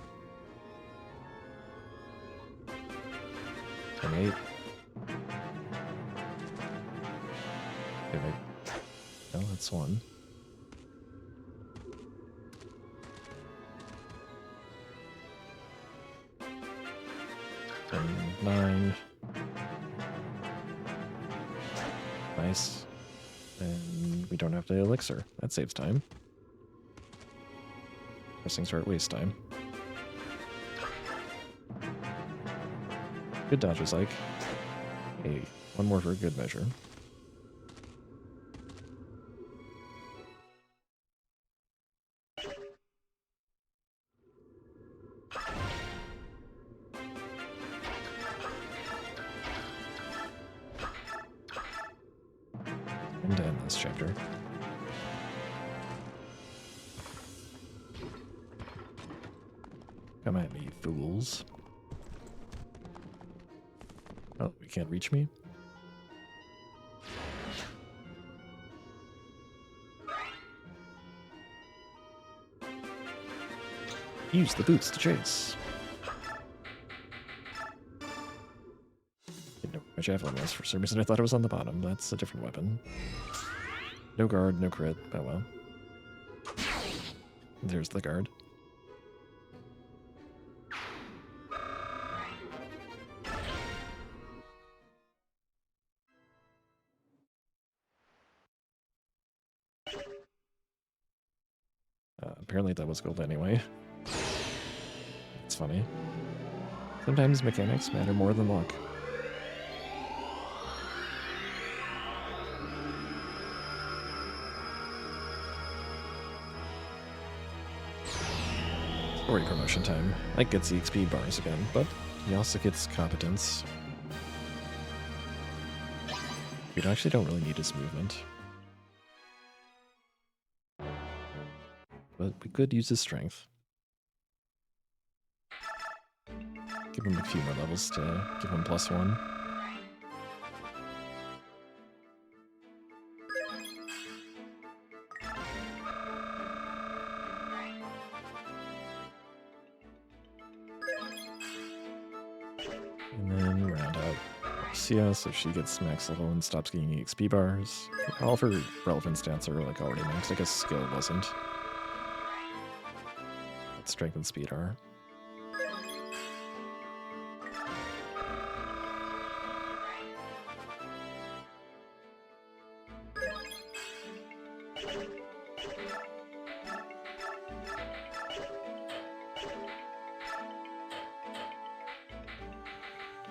Turn 8. Okay, no, that's 1. Turn 9. Nice. And we don't have to elixir. That saves time. Pressing start waste time. Good dodges, Ike. Hey, one more for a good measure. And to end this chapter. Come at me, fools. Oh, you can't reach me? Use the boots to chase. Didn't know where my javelin was. For some reason I thought it was on the bottom. That's a different weapon. No guard, no crit. Oh well. There's the guard. Apparently that was gold anyway. It's funny. Sometimes mechanics matter more than luck. Story promotion time. Ike gets the XP bars again, but he also gets competence. We actually don't really need his movement. But we could use his strength. Give him a few more levels to give him +1. And then round out Sia so she gets max level and stops getting XP bars. All of her relevant stats are like already maxed. I guess skill wasn't. But strength and speed are.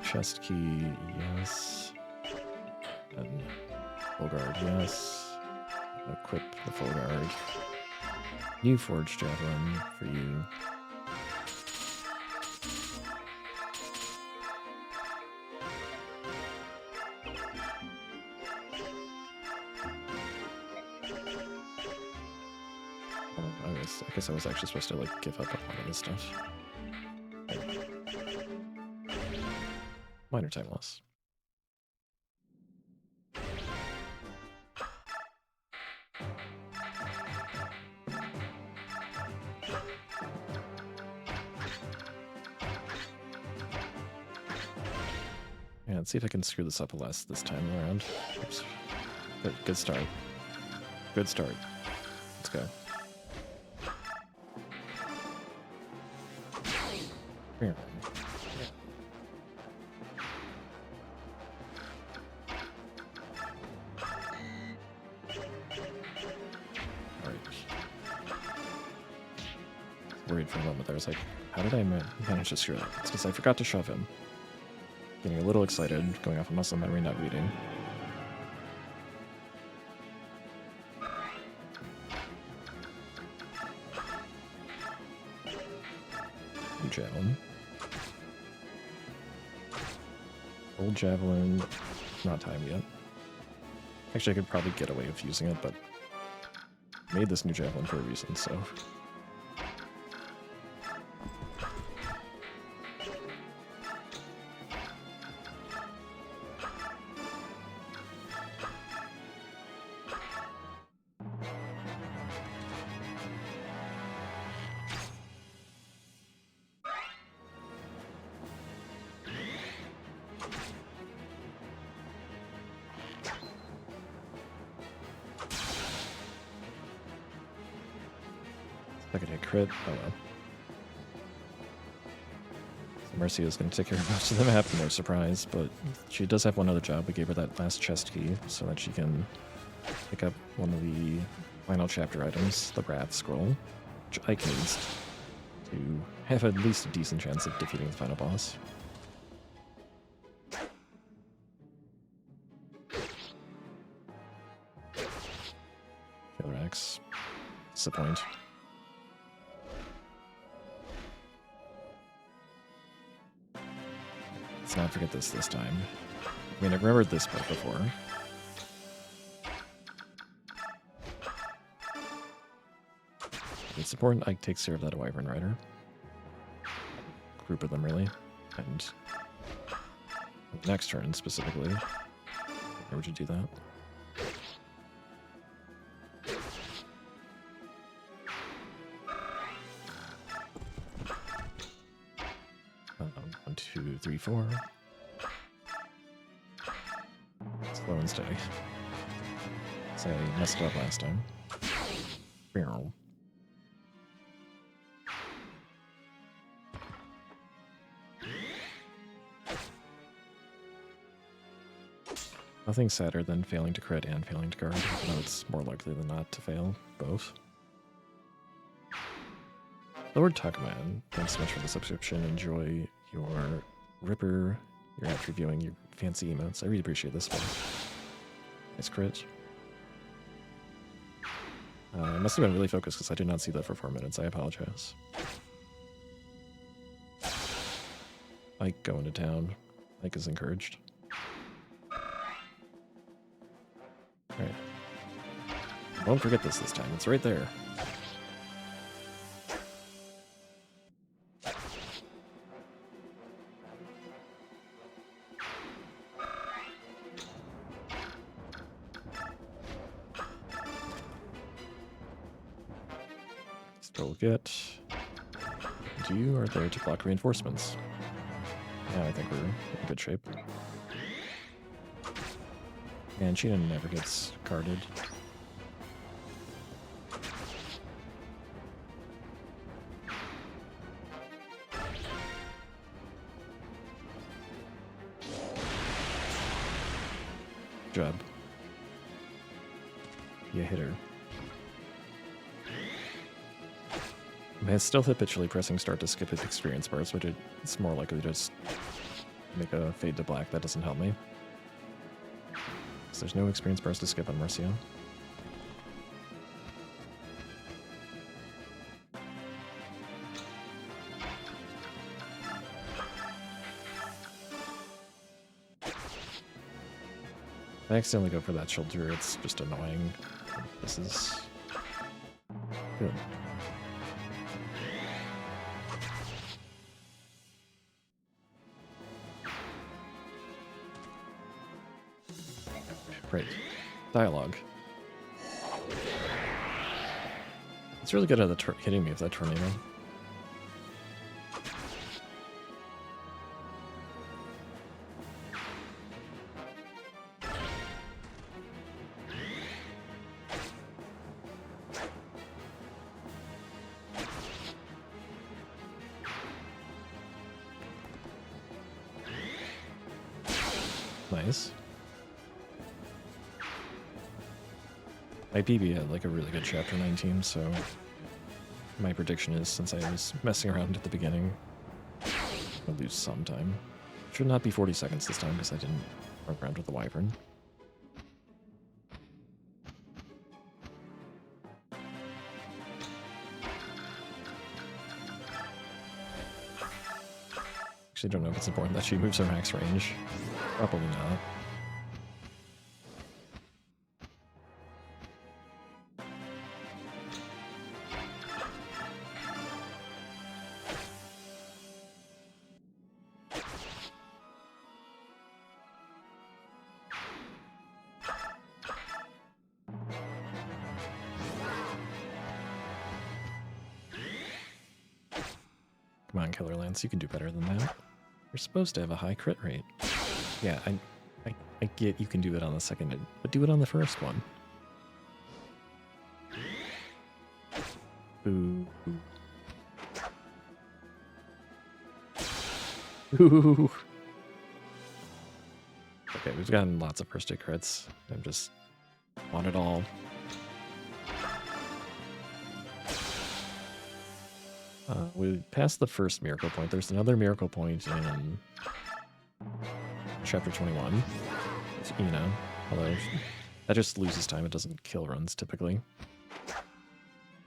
Chest key, yes. And full guard, yes. Equip the full guard. New forged javelin for you. I guess I was actually supposed to like give up on a lot of this stuff. Minor time loss. Yeah, let's see if I can screw this up less this time around. Oops. Good start. Good start. Let's go. Here. Alright. Worried for a moment there. I was like, how did I manage to screw that? It's because I forgot to shove him. Getting a little excited, going off of muscle memory, not reading. New javelin. Old javelin, not timed yet. Actually, I could probably get away with using it, but I made this new javelin for a reason, so. I could hit crit. Oh well. So Mercy is going to take care of most of the map, no surprise, but she does have one other job. We gave her that last chest key so that she can pick up one of the final chapter items, the Wrath Scroll, which Ike needs to have at least a decent chance of defeating the final boss. Killer Axe. Disappoint. Let's not forget this time. I mean, I remembered this part before. It's important Ike takes care of that Wyvern Rider. Group of them, really. And next turn, specifically. Where would you do that? One, two, three, four. Slow and steady. So I messed it up last time. Nothing sadder than failing to crit and failing to guard, though it's more likely than not to fail both. Lord Tuckman, thanks so much for the subscription. Enjoy your Ripper, your after viewing, your fancy emotes. I really appreciate this one. Nice crit. I must have been really focused because I did not see that for 4 minutes. I apologize. Ike going to town. Ike is encouraged. Alright. Don't forget this time. It's right there. Still get. And you are there to block reinforcements. Now I think we're in good shape. And Sheena never gets carded. Job. You hit her. I still habitually pressing start to skip experience bars, but it's more likely to just make a fade to black. That doesn't help me. So there's no experience bars to skip on Marcia. I accidentally go for that shoulder, it's just annoying. This is good. Great. Dialogue. It's really good at hitting me with that tornado. Nice. Might be like a really good chapter 19, so my prediction is, since I was messing around at the beginning, I'll lose some time. Should not be 40 seconds this time because I didn't run around with the wyvern. Actually, I don't know if it's important that she moves her max range. Probably not. Come on, Killer Lance, you can do better than that. You're supposed to have a high crit rate. Yeah, I get you can do it on the second hit, but do it on the first one. Ooh. Ooh. Okay, we've gotten lots of first hit crits. I just want it all. We passed the first miracle point. There's another miracle point in chapter 21. It's Ina, although that just loses time. It doesn't kill runs typically.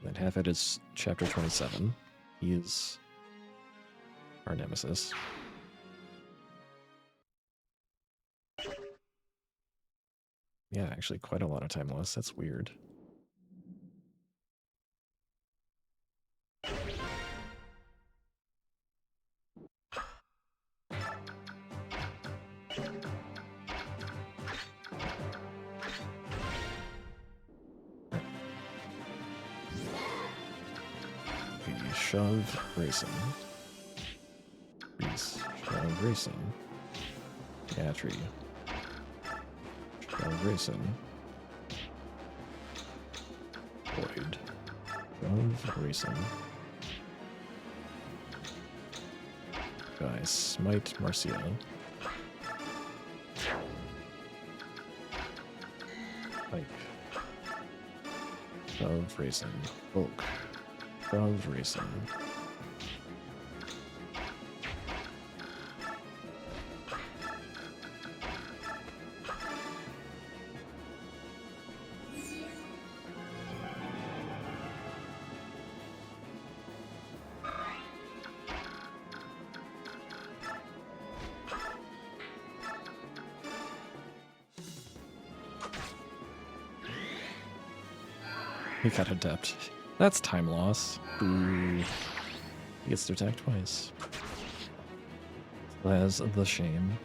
Then half it is chapter 27. He is our nemesis. Yeah, actually quite a lot of time lost. That's weird. Shove Grayson. Reese. Shove Grayson. Gatry. Shove Grayson. Boyd. Shove Grayson. Guy Smite Marcia. Pike. Shove Grayson. Bulk. Shove Grayson. He got adept. That's time loss. Ooh. He gets to attack twice. That's the shame.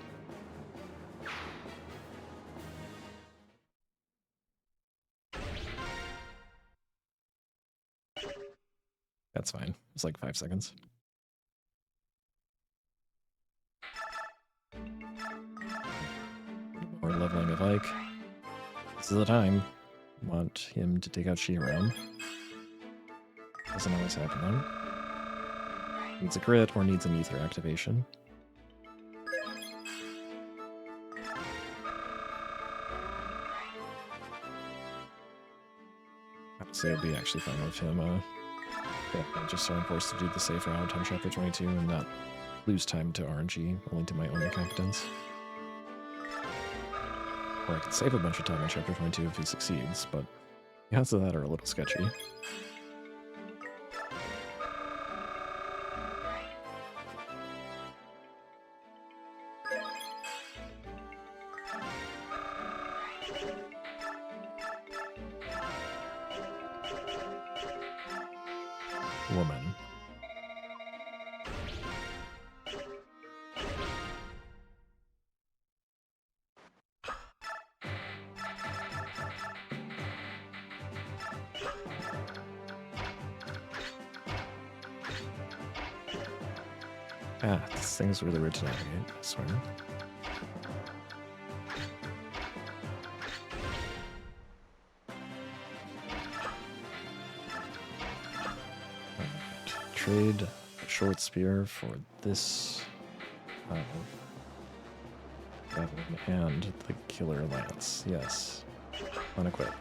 That's fine. It's like 5 seconds. More leveling of Ike. This is the time. Want him to take out Shiram. Doesn't always happen though. Needs a crit or needs an ether activation. I'd say it'd be actually fine with him just so I'm forced to do the safe route on chapter 22 and not lose time to RNG, only to my own incompetence. Or I could save a bunch of time on chapter 22 if he succeeds, but the odds of that are a little sketchy. Woman. Ah, this thing's really weird to navigate, I swear. Trade a short spear for this weapon and the killer lance. Yes. Unequip.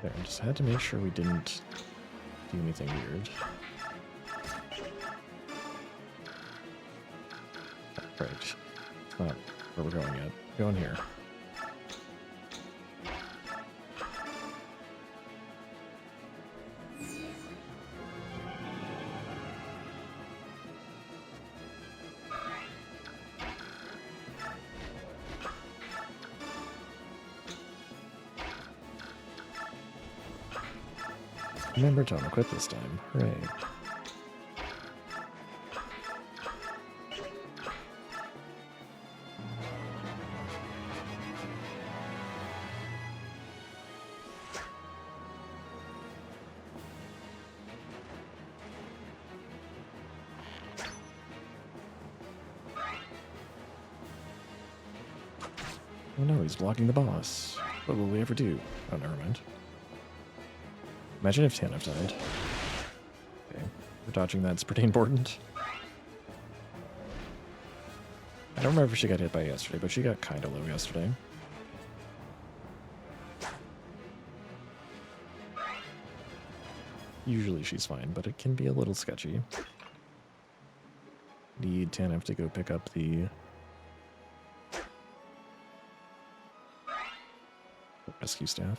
There, just had to make sure we didn't do anything weird. Right. It's not where we're going yet. Going here. Remember to unequip this time. Hooray. Oh no, he's blocking the boss. What will we ever do? Oh, never mind. Imagine if Tanif died. Okay, we're dodging that's pretty important. I don't remember if she got hit by yesterday, but she got kind of low yesterday. Usually she's fine, but it can be a little sketchy. Need Tanif to go pick up the rescue staff.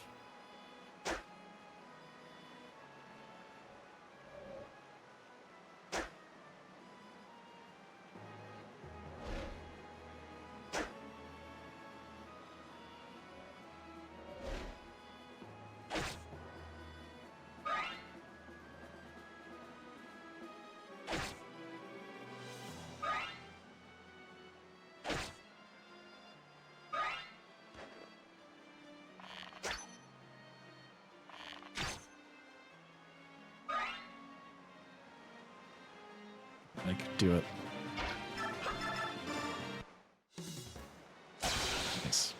Like, do it. Nice.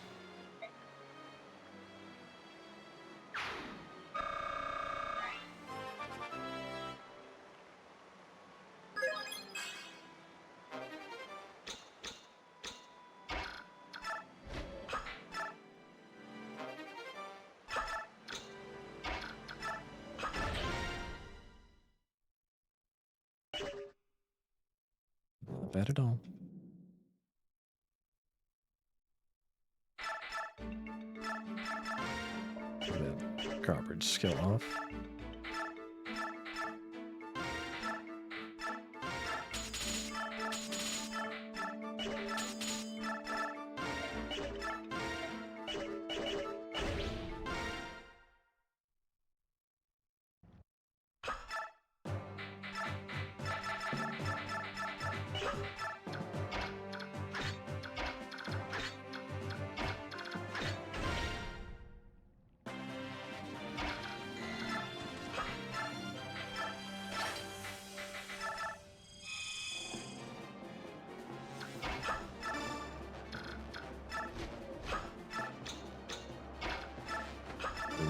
Not bad at all. Get that Crawford skill off.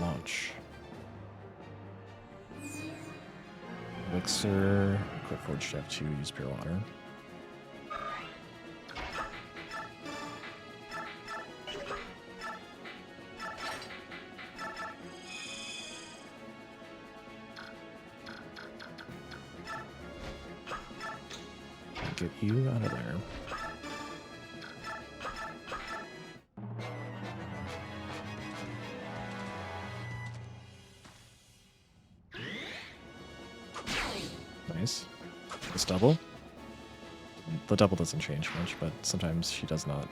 Launch. Elixir, Quick Forge to F2, use pure water. Get you out of there. Nice. This double. The double doesn't change much, but sometimes she does not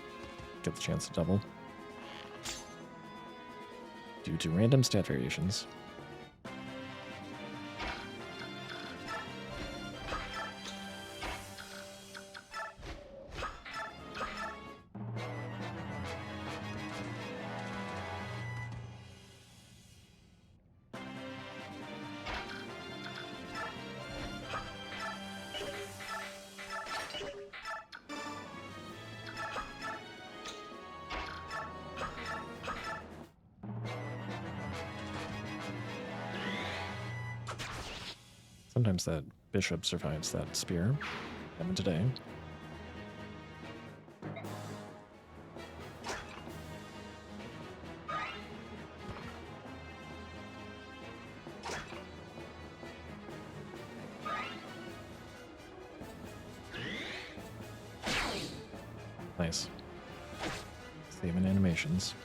get the chance to double. Due to random stat variations. Sometimes that bishop survives that spear. Happened today. Nice. Saving animations.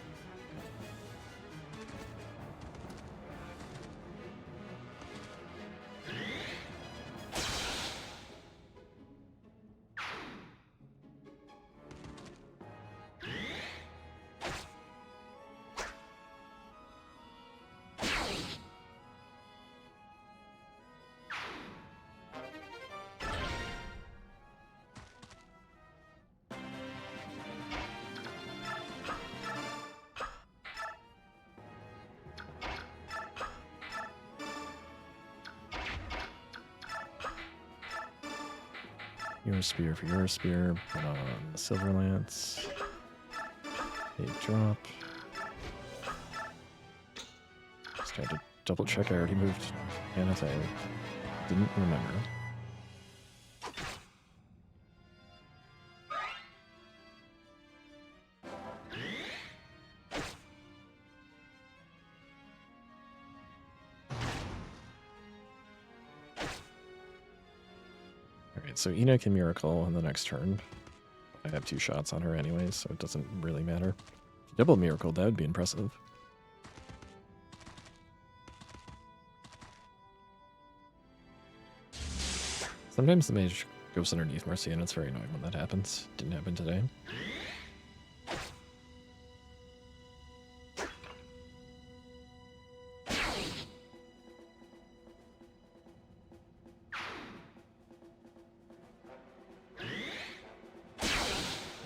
Your spear for your spear. Put on the silver lance. A drop. Just had to double check. I already moved Aneth. I didn't remember. So Ina can Miracle on the next turn. I have 2 shots on her anyway, so it doesn't really matter. If you double Miracle, that would be impressive. Sometimes the mage goes underneath Mercy, and it's very annoying when that happens. Didn't happen today.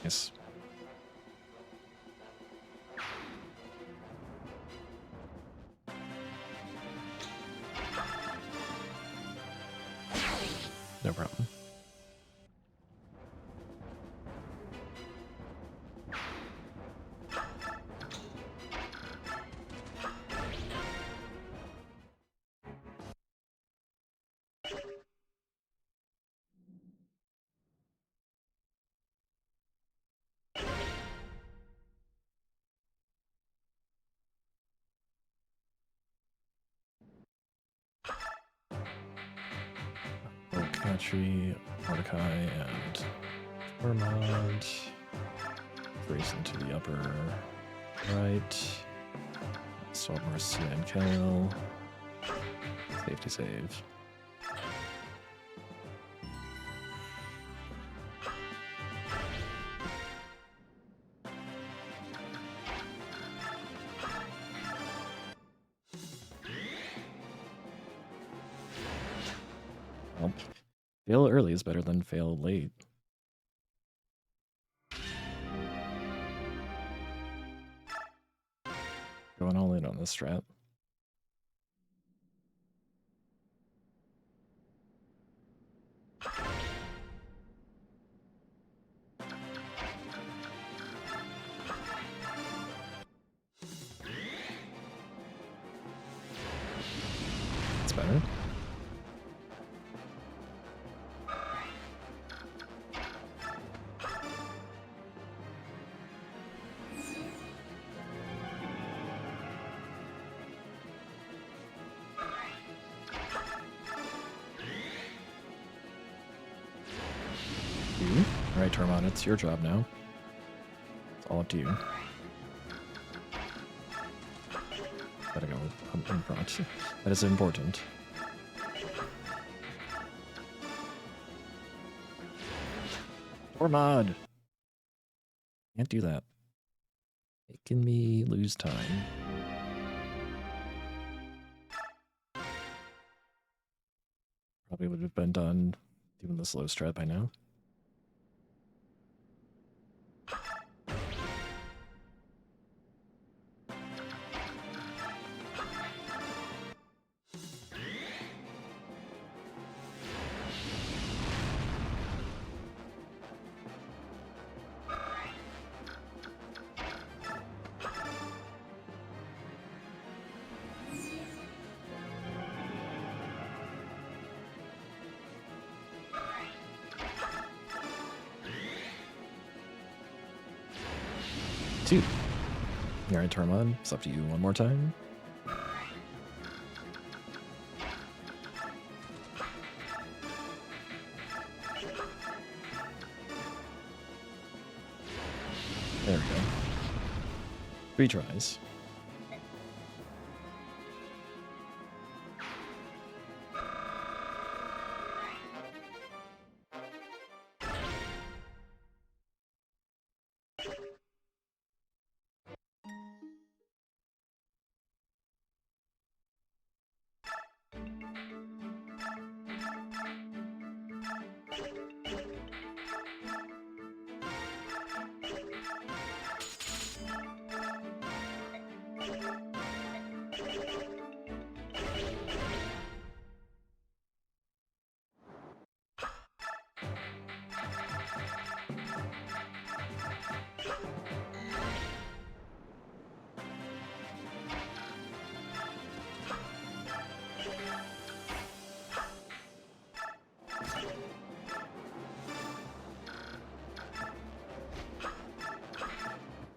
Nice. No problem. Okachi, Mordecai, and Ormond. Freeze into the upper right. Swap Mercy and Kill. Safety save. Well, fail early is better than fail late. Going all in on this strat. It's better. Alright, Tormod, it's your job now. It's all up to you. Gotta go in front. That is important. Tormod! Can't do that. Making me lose time. Probably would have been done doing the slow strat by now. 2. Alright, Tormod, it's up to you one more time. There we go. 3 tries.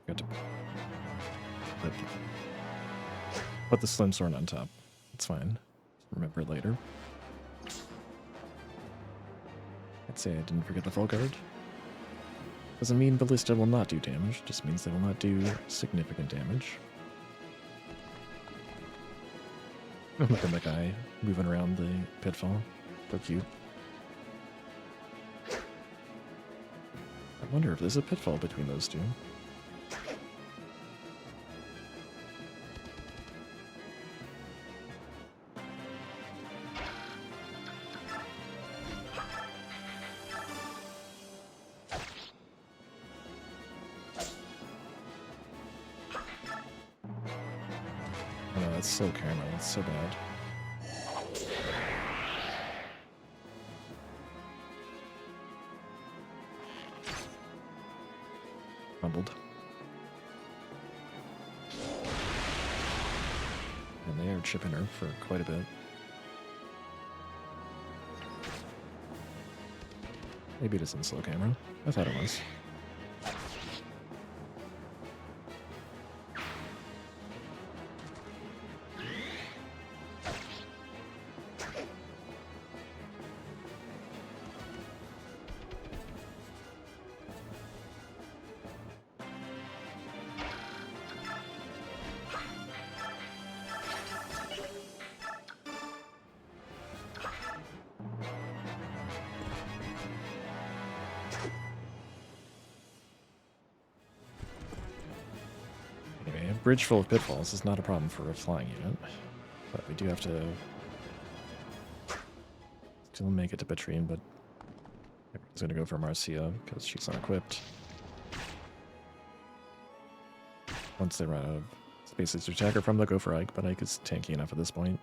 Got to put the slim sword on top. It's fine. Remember it later. I'd say I didn't forget the full card. Doesn't mean Ballista will not do damage, just means they will not do significant damage. Look at that guy moving around the pitfall. So cute. I wonder if there's a pitfall between those two. Oh, that's so camera. That's so bad. Fumbled. And they are chipping her for quite a bit. Maybe it isn't slow camera. I thought it was. Bridge full of pitfalls is not a problem for a flying unit, but we do have to still make it to Petrine, but everyone's going to go for Marcia because she's unequipped. Once they run out of spaces to attack her from, they'll go for Ike, but Ike is tanky enough at this point.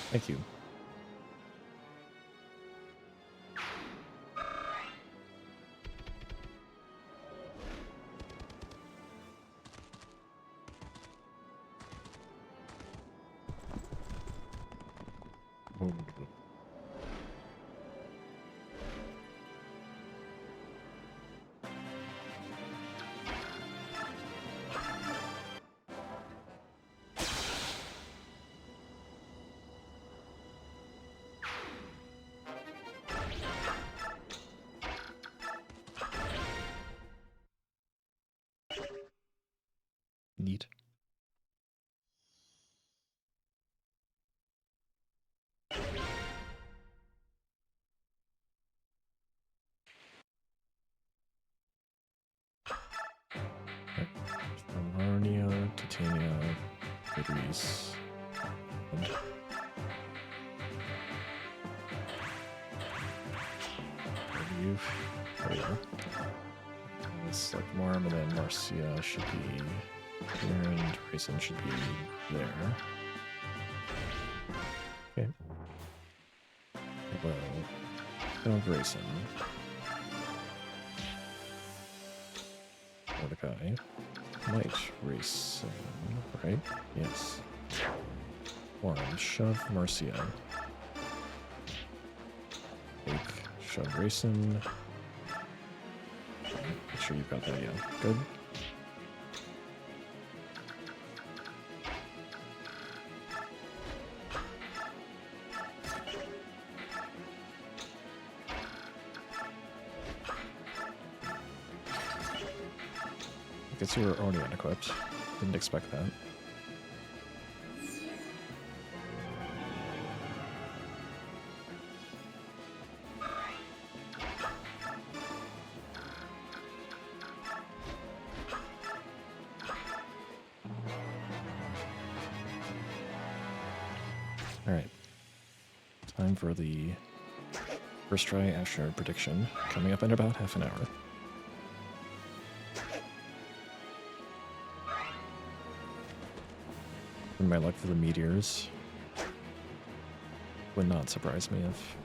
Thank you. Neat. Alarnia, Titania, Grease, and There we go. Let's select Marm, and then Marcia should be here, and Grayson should be there. Okay. Well, no Grayson. Mordecai. Might Grayson, right? Yes. Marm, shove Marcia. Take, shove Grayson. Make sure you've got that, yeah. Good. I guess you were already unequipped. Didn't expect that. Alright. Time for the first try Asher prediction, coming up in about half an hour. And my luck for the meteors would not surprise me if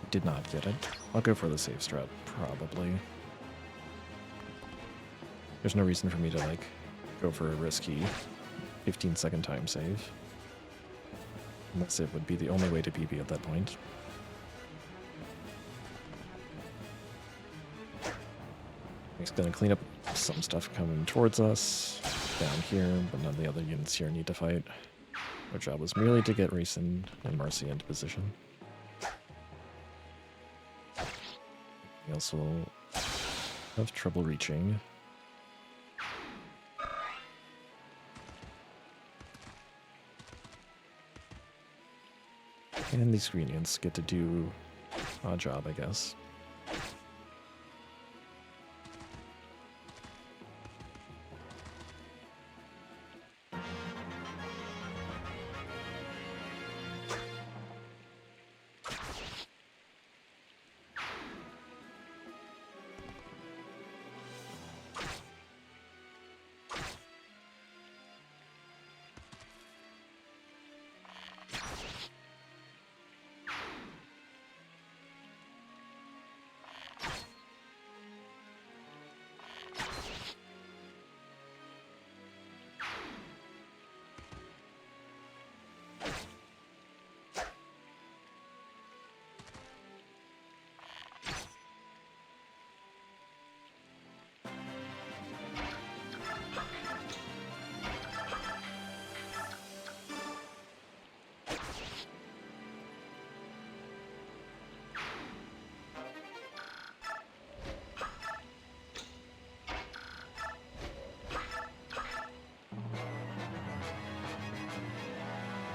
I did not get it. I'll go for the save strat, probably. There's no reason for me to, like, go for a risky 15-second time save. Unless it would be the only way to PB at that point. He's gonna clean up some stuff coming towards us down here, but none of the other units here need to fight. Our job was merely to get Rayson and Marcy into position. We also have trouble reaching. And these green units get to do a job, I guess.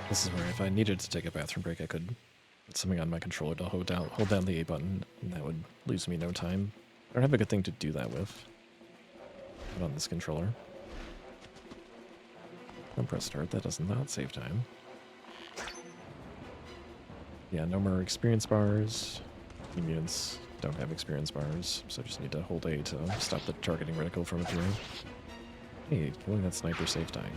This is where if I needed to take a bathroom break, I could put something on my controller to hold down the A button, and that would lose me no time. I don't have a good thing to do that with. Not on this controller. Don't press start, that does not save time. Yeah, no more experience bars. Units don't have experience bars, so just need to hold A to stop the targeting reticle from appearing. Hey, killing that sniper saved time.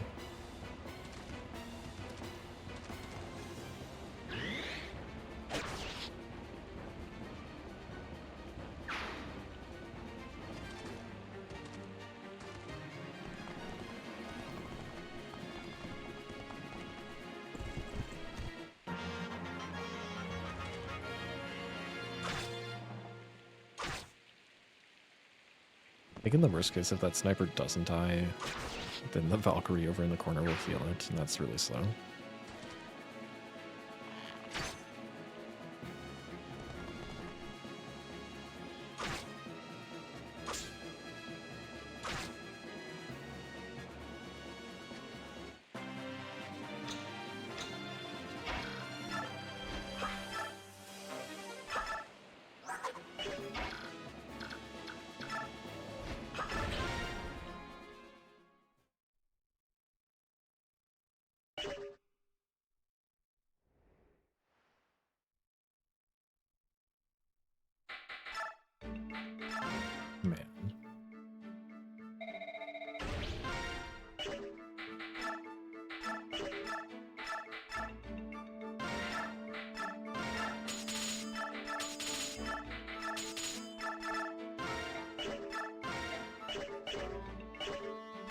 I think in the worst case, if that sniper doesn't die, then the Valkyrie over in the corner will heal it, and that's really slow.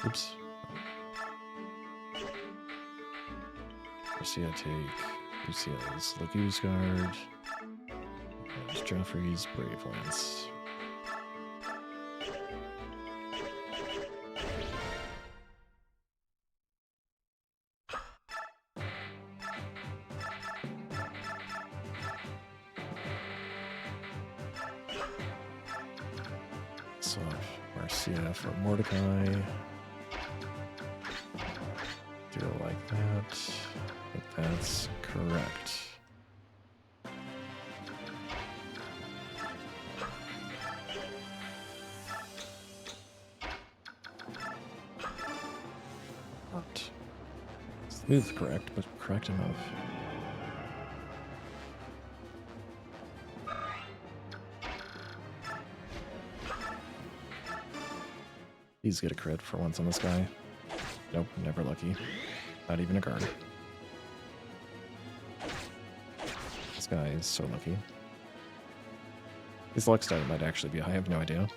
Oops. Garcia take Lucia's Lagoose Guard. There's Joffrey's Brave Lance. So Marcia for Mordecai. Do it like that. I think that's correct. Not smooth correct, but correct enough. Please get a crit for once on this guy. Nope, never lucky. Not even a guard. This guy is so lucky. His luck stat might actually be high, I have no idea.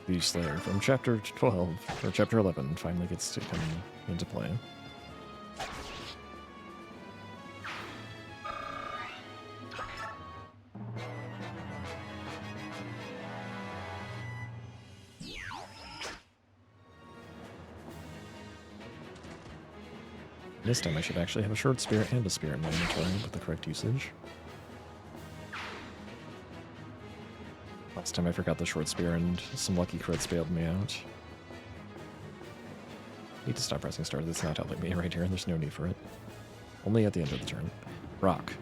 The Slayer from chapter 12, or chapter 11, finally gets to come into play. This time I should actually have a short spear and a spear in my inventory with the correct usage. Last time I forgot the short spear and some lucky crits bailed me out. Need to stop pressing start. That's not helping me right here. There's no need for it. Only at the end of the turn. Rock.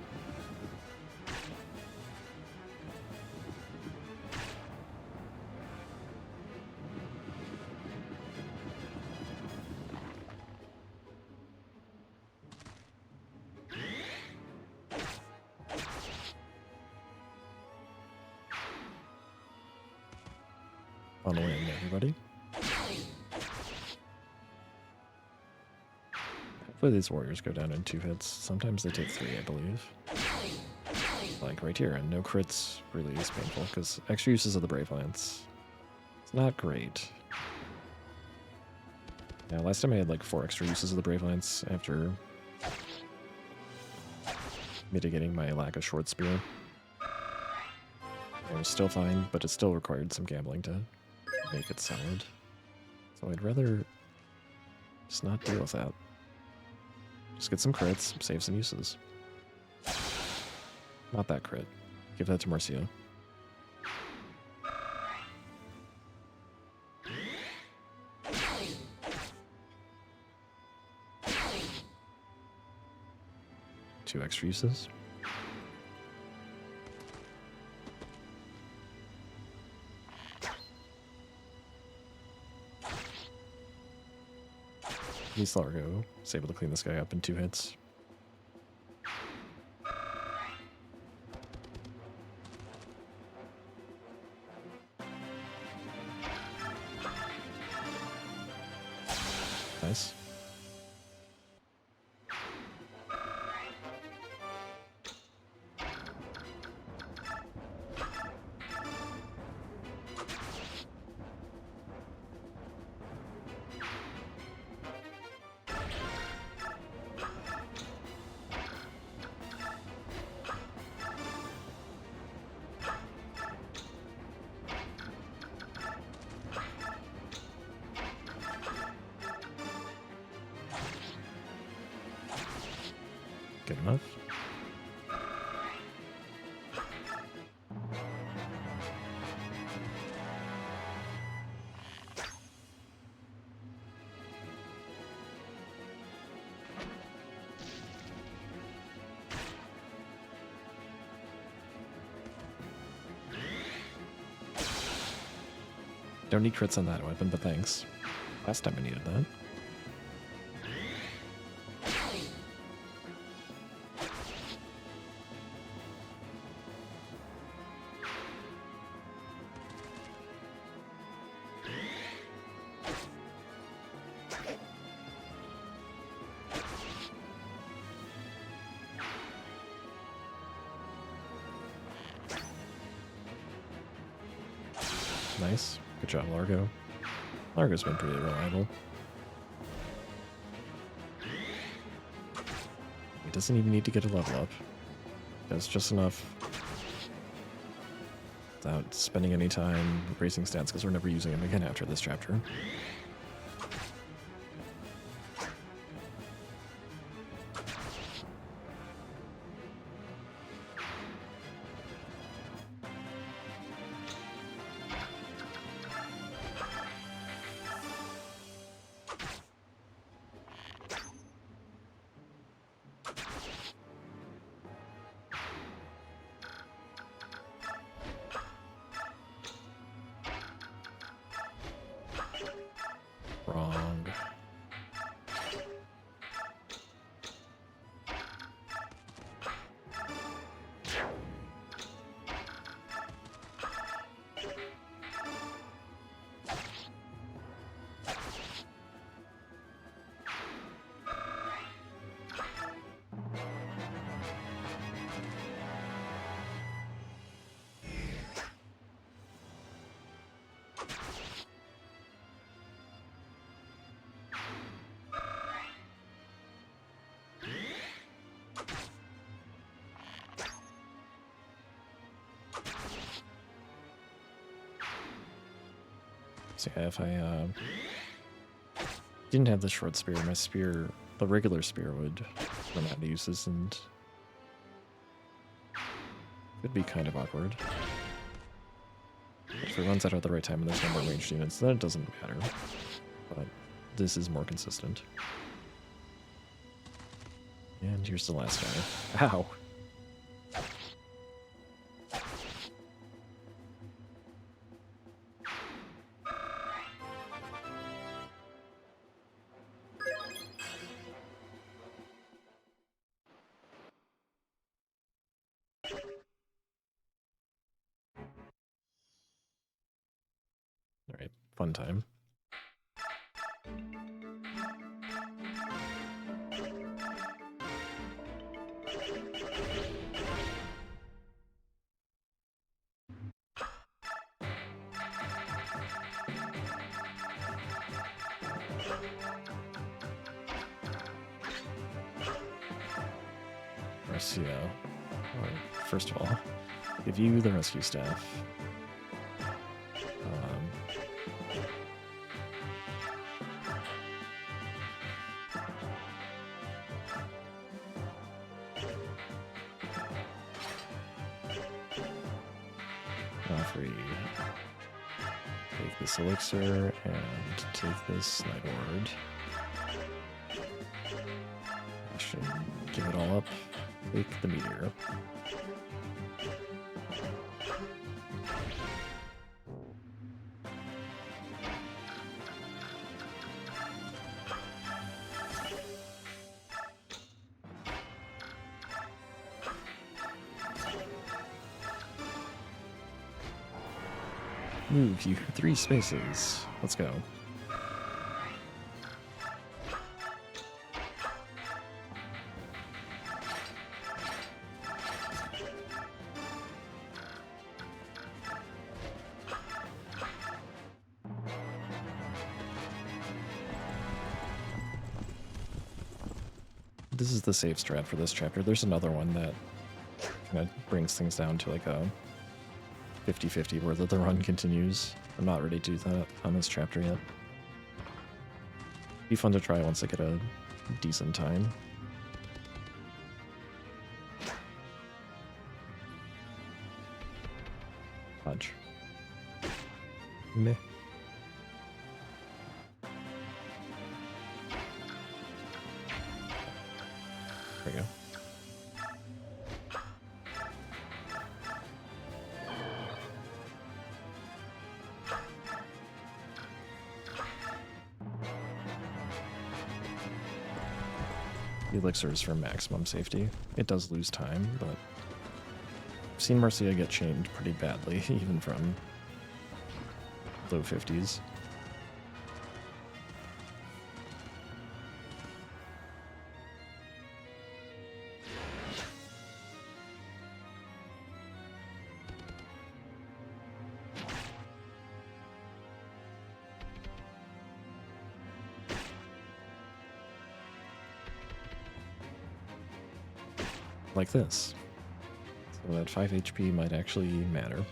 On the way in, everybody. Hopefully these warriors go down in 2 hits. Sometimes they take 3, I believe. Like right here, and no crits really is painful, because extra uses of the Brave Lance. It's not great. Yeah, last time I had like 4 extra uses of the Brave Lance after mitigating my lack of short spear. It was still fine, but it still required some gambling to make it solid. So I'd rather just not deal with that. Just get some crits, save some uses. Not that crit. Give that to Marcia. Two extra uses. He's Largo is able to clean this guy up in 2 hits. Nice. Good enough. Don't need crits on that weapon, but thanks. Last time I needed that. Nice. Good job, Largo. Largo's been pretty reliable. He doesn't even need to get a level up. Does just enough without spending any time raising stats, because we're never using him again after this chapter. Wrong. So yeah, if I didn't have the short spear, my spear, the regular spear, would run out of uses, and it'd be kind of awkward. If it runs out at the right time and there's no more ranged units, then it doesn't matter. But this is more consistent. And here's the last guy. Ow! Alright, fun time. Rescue. Alright, first of all, give you the rescue staff. Free. Take this elixir and take this night ward. Actually, give it all up. Take the meteor. Move you 3 spaces. Let's go. This is the safe strat for this chapter. There's another one that kind of brings things down to like a 50-50 where the run continues. I'm not ready to do that on this chapter yet. Be fun to try once I get a decent time. Fudge. Meh. There we go. The elixir is for maximum safety. It does lose time, but I've seen Marcia get chained pretty badly, even from low 50s. like this. So that 5 HP might actually matter.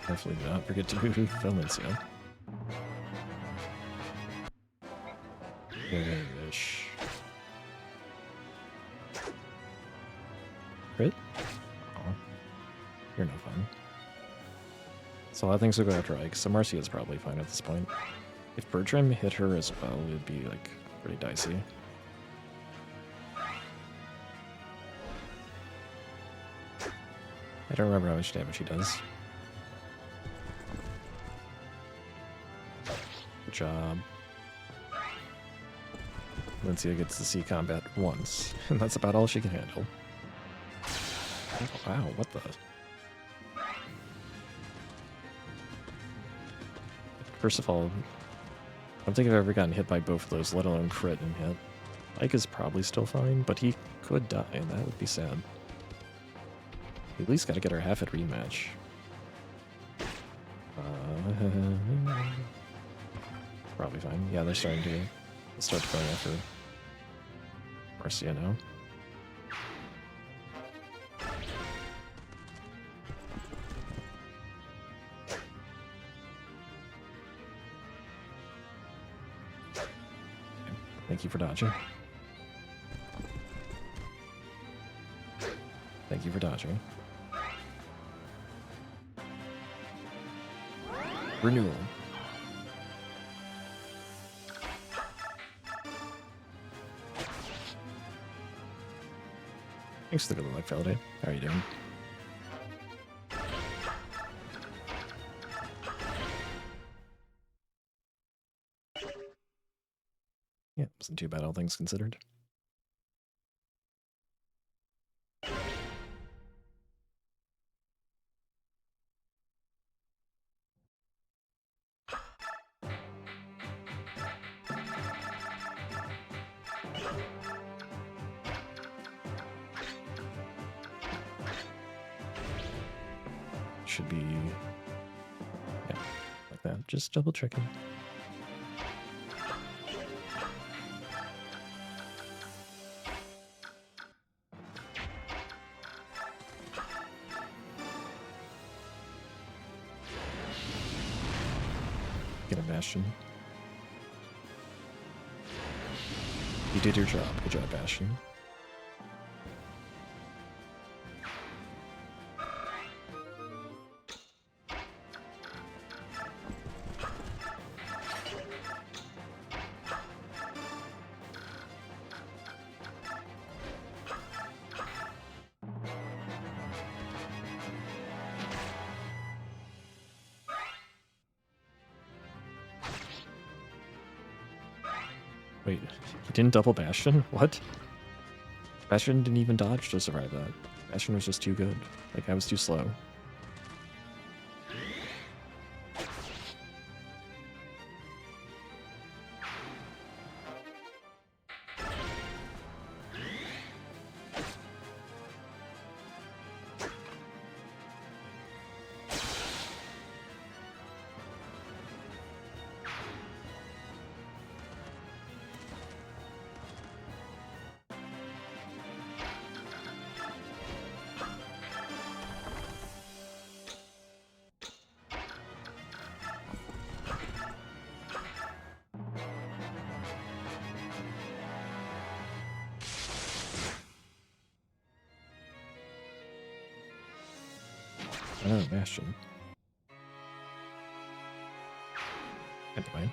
Definitely do not forget to move Valencia. Ish. Crit? Oh, you're no fun. So a lot of things will go after Ike, so Marcia is probably fine at this point. If Bertram hit her as well, it would be like pretty dicey. I don't remember how much damage he does. Good job. Valencia gets to see combat once, and that's about all she can handle. Oh, wow, what the? First of all, I don't think I've ever gotten hit by both of those, let alone crit and hit. Ike is probably still fine, but he could die, and that would be sad. We at least gotta get our half-hit rematch. Probably fine. Yeah, they're starting to start going after Marcia now. Thank you for dodging. Thank you for dodging. Renewal. Thanks for the good luck, Feladay. How are you doing? Yeah, wasn't too bad, all things considered. Should be, yeah, like that. Just double checking. Get a Bastion. You did your job. Good job, Bastion. Wait, he didn't double Bastion? What? Bastion didn't even dodge to survive that. Bastion was just too good. Like, I was too slow. Oh, Bastion. Anyway.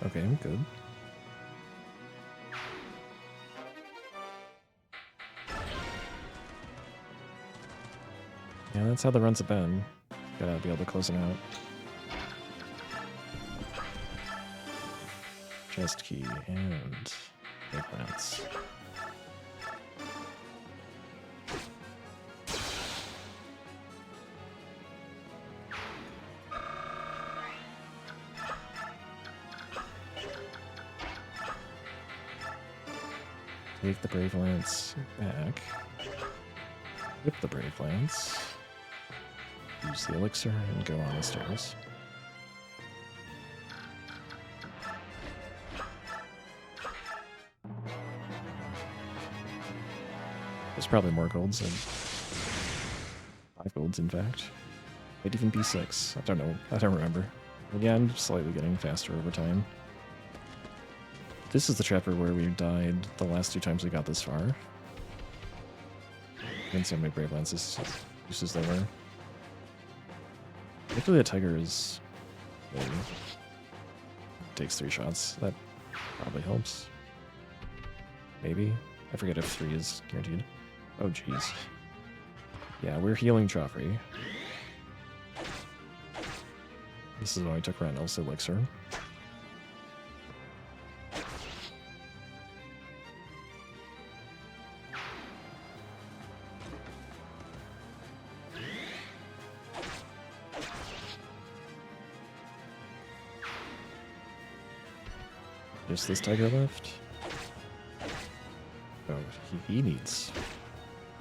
Okay, good. Yeah, that's how the runs have been. Gotta be able to close it out. Chest key and plants. Take the Brave Lance back. Whip the Brave Lance. Use the elixir and go on the stairs. There's probably more golds than 5 golds, in fact. Might even be 6. I don't know. I don't remember. Again, slightly getting faster over time. This is the chapter where we died the last 2 times we got this far. Didn't see how many Brave Lances uses there were. Hopefully the Tiger is... takes 3 shots. That probably helps. Maybe. I forget if 3 is guaranteed. Oh, jeez. Yeah, we're healing Joffrey. This is why I took Randall's elixir. Just this Tiger left. Oh, he needs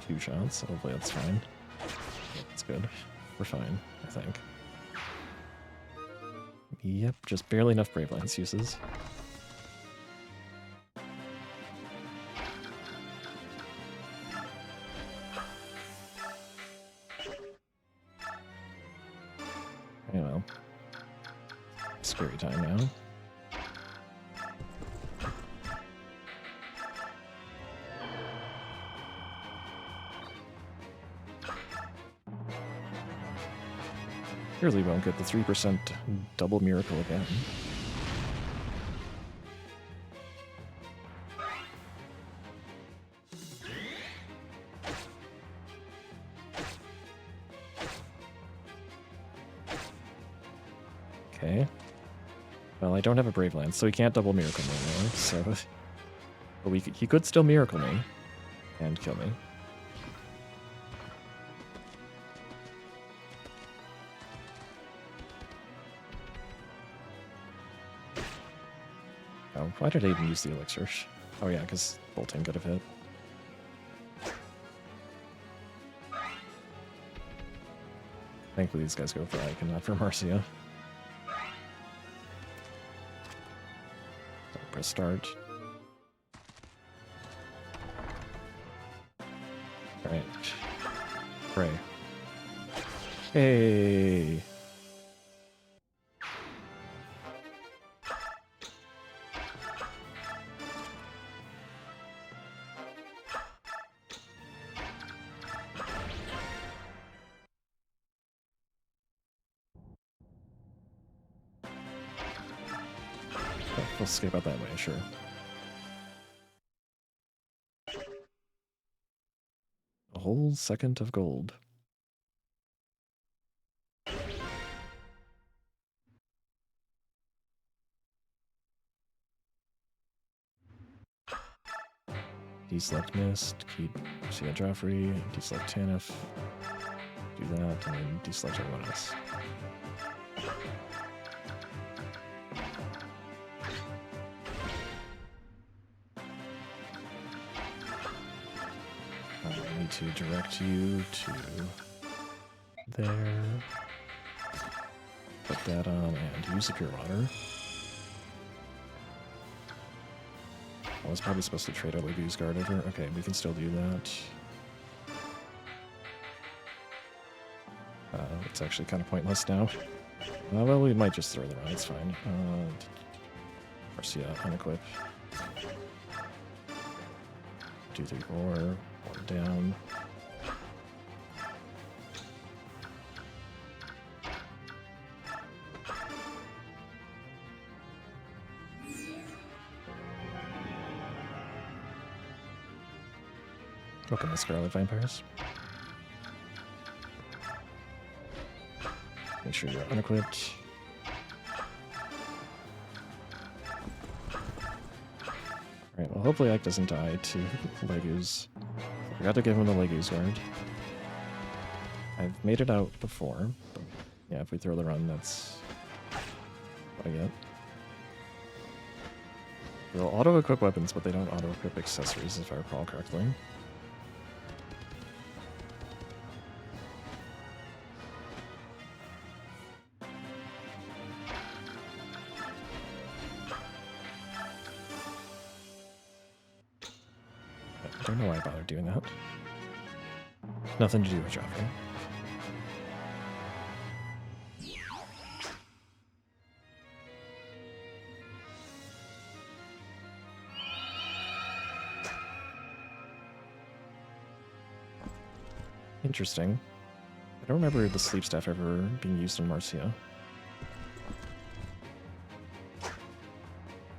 2 shots. Hopefully that's fine. Yeah, that's good. We're fine, I think. Yep, just barely enough Brave Lance uses. Oh well. Scary time now. Surely won't get the 3% double miracle again. Okay. Well, I don't have a Brave Lance, so he can't double miracle me anymore, so... But he could still miracle me. And kill me. Oh, why did I even use the elixir? Oh yeah, because bolting could have hit. Thankfully these guys go for Ike and not for Marcia. So press start. Alright. Pray. Hey! We'll skip out that way, sure. A whole second of gold. Deselect Mist, keep Sia Joffrey, deselect Tanif, do that, and then deselect everyone else. I need to direct you to there. Put that on and use the Pure Water. I was probably supposed to trade out Lagu's Guard over. Okay, we can still do that. It's actually kind of pointless now. Well, we might just throw them out. It's fine. Marcia, unequip. 2, 3, 4. 1 down. Welcome the Scarlet Vampires. Make sure you're unequipped. Alright, well hopefully Ike doesn't die to Legu's. Forgot to give him the Legu's guard. I've made it out before, but yeah, if we throw the run, that's what I get. They'll auto-equip weapons, but they don't auto-equip accessories, if I recall correctly. I don't know why I bothered doing that. Nothing to do with Joffrey. Interesting. I don't remember the sleep staff ever being used in Marcia.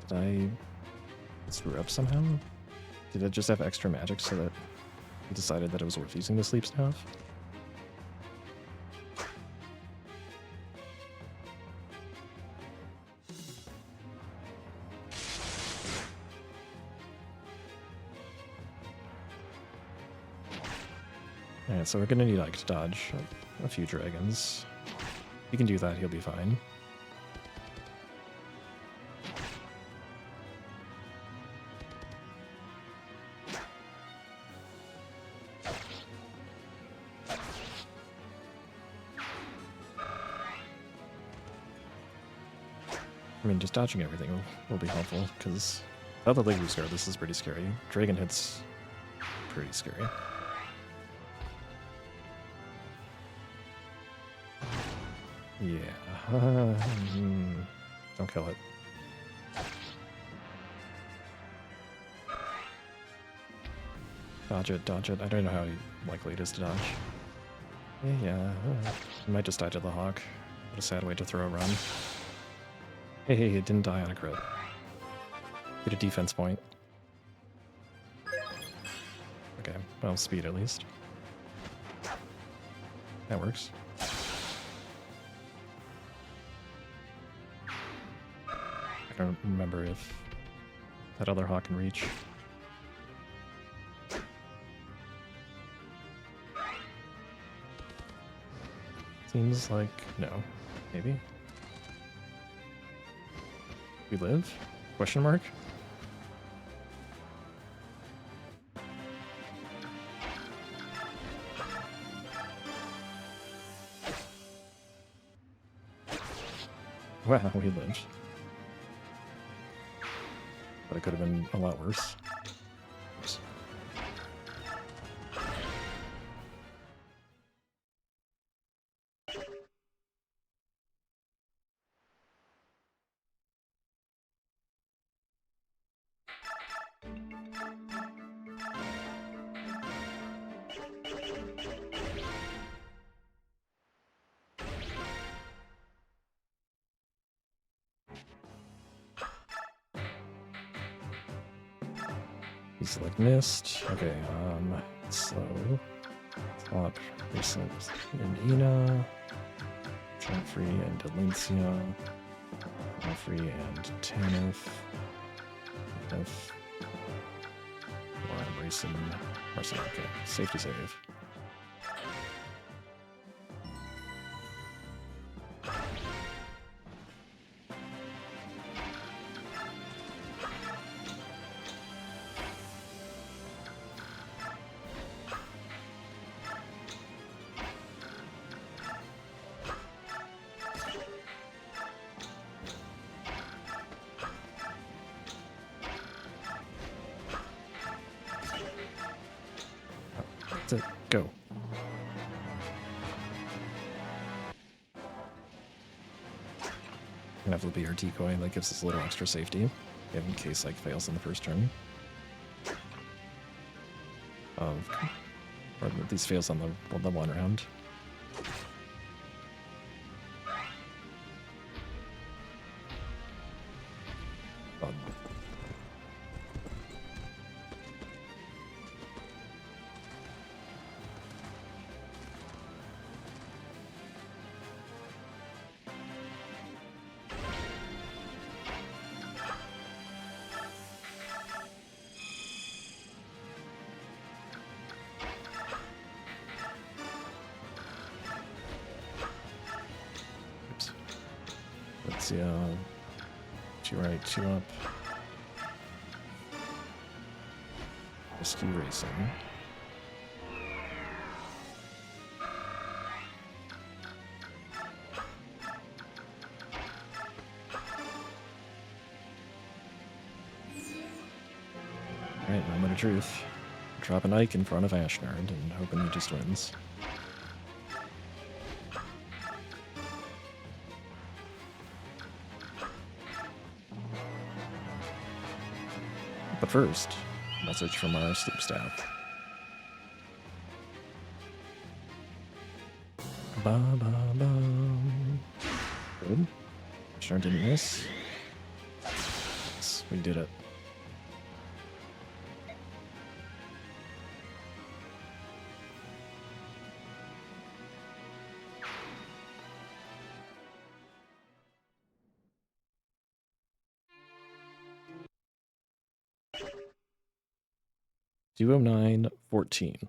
Did I screw up somehow? Did it just have extra magic so that he decided that it was worth using the sleep staff? Alright, so we're gonna need Ike to dodge a few dragons. If he can do that, he'll be fine. I mean, just dodging everything will be helpful, because without the Legu's guard, this is pretty scary. Dragon hits pretty scary. Yeah. Don't kill it. Dodge it, dodge it. I don't know how likely it is to dodge. Yeah. It might just die to the hawk. What a sad way to throw a run. Hey, it didn't die on a crit. Get a defense point. Okay, well, speed at least. That works. I don't remember if that other hawk can reach. Seems like no. Maybe? We live? Question mark? Wow, we lived. But it could have been a lot worse. Oops. He's like missed. Okay, slow. Swap recent and Ina. Joffrey and Delincia. Joffrey and Tanith. F. Racing. Marcin. Okay, safety save. That's it. Go. Gonna have the BRT coin that gives us a little extra safety, in case like fails in the first turn. Or at least fails on the one round. see, 2 right, 2 up. Rescue racing. Alright, moment of truth. Drop an Ike in front of Ashnard and hoping he just wins. But first, message from our sleep staff. Ba ba ba. Good. Ashnard didn't miss. Yes, we did it. Duo 9-14.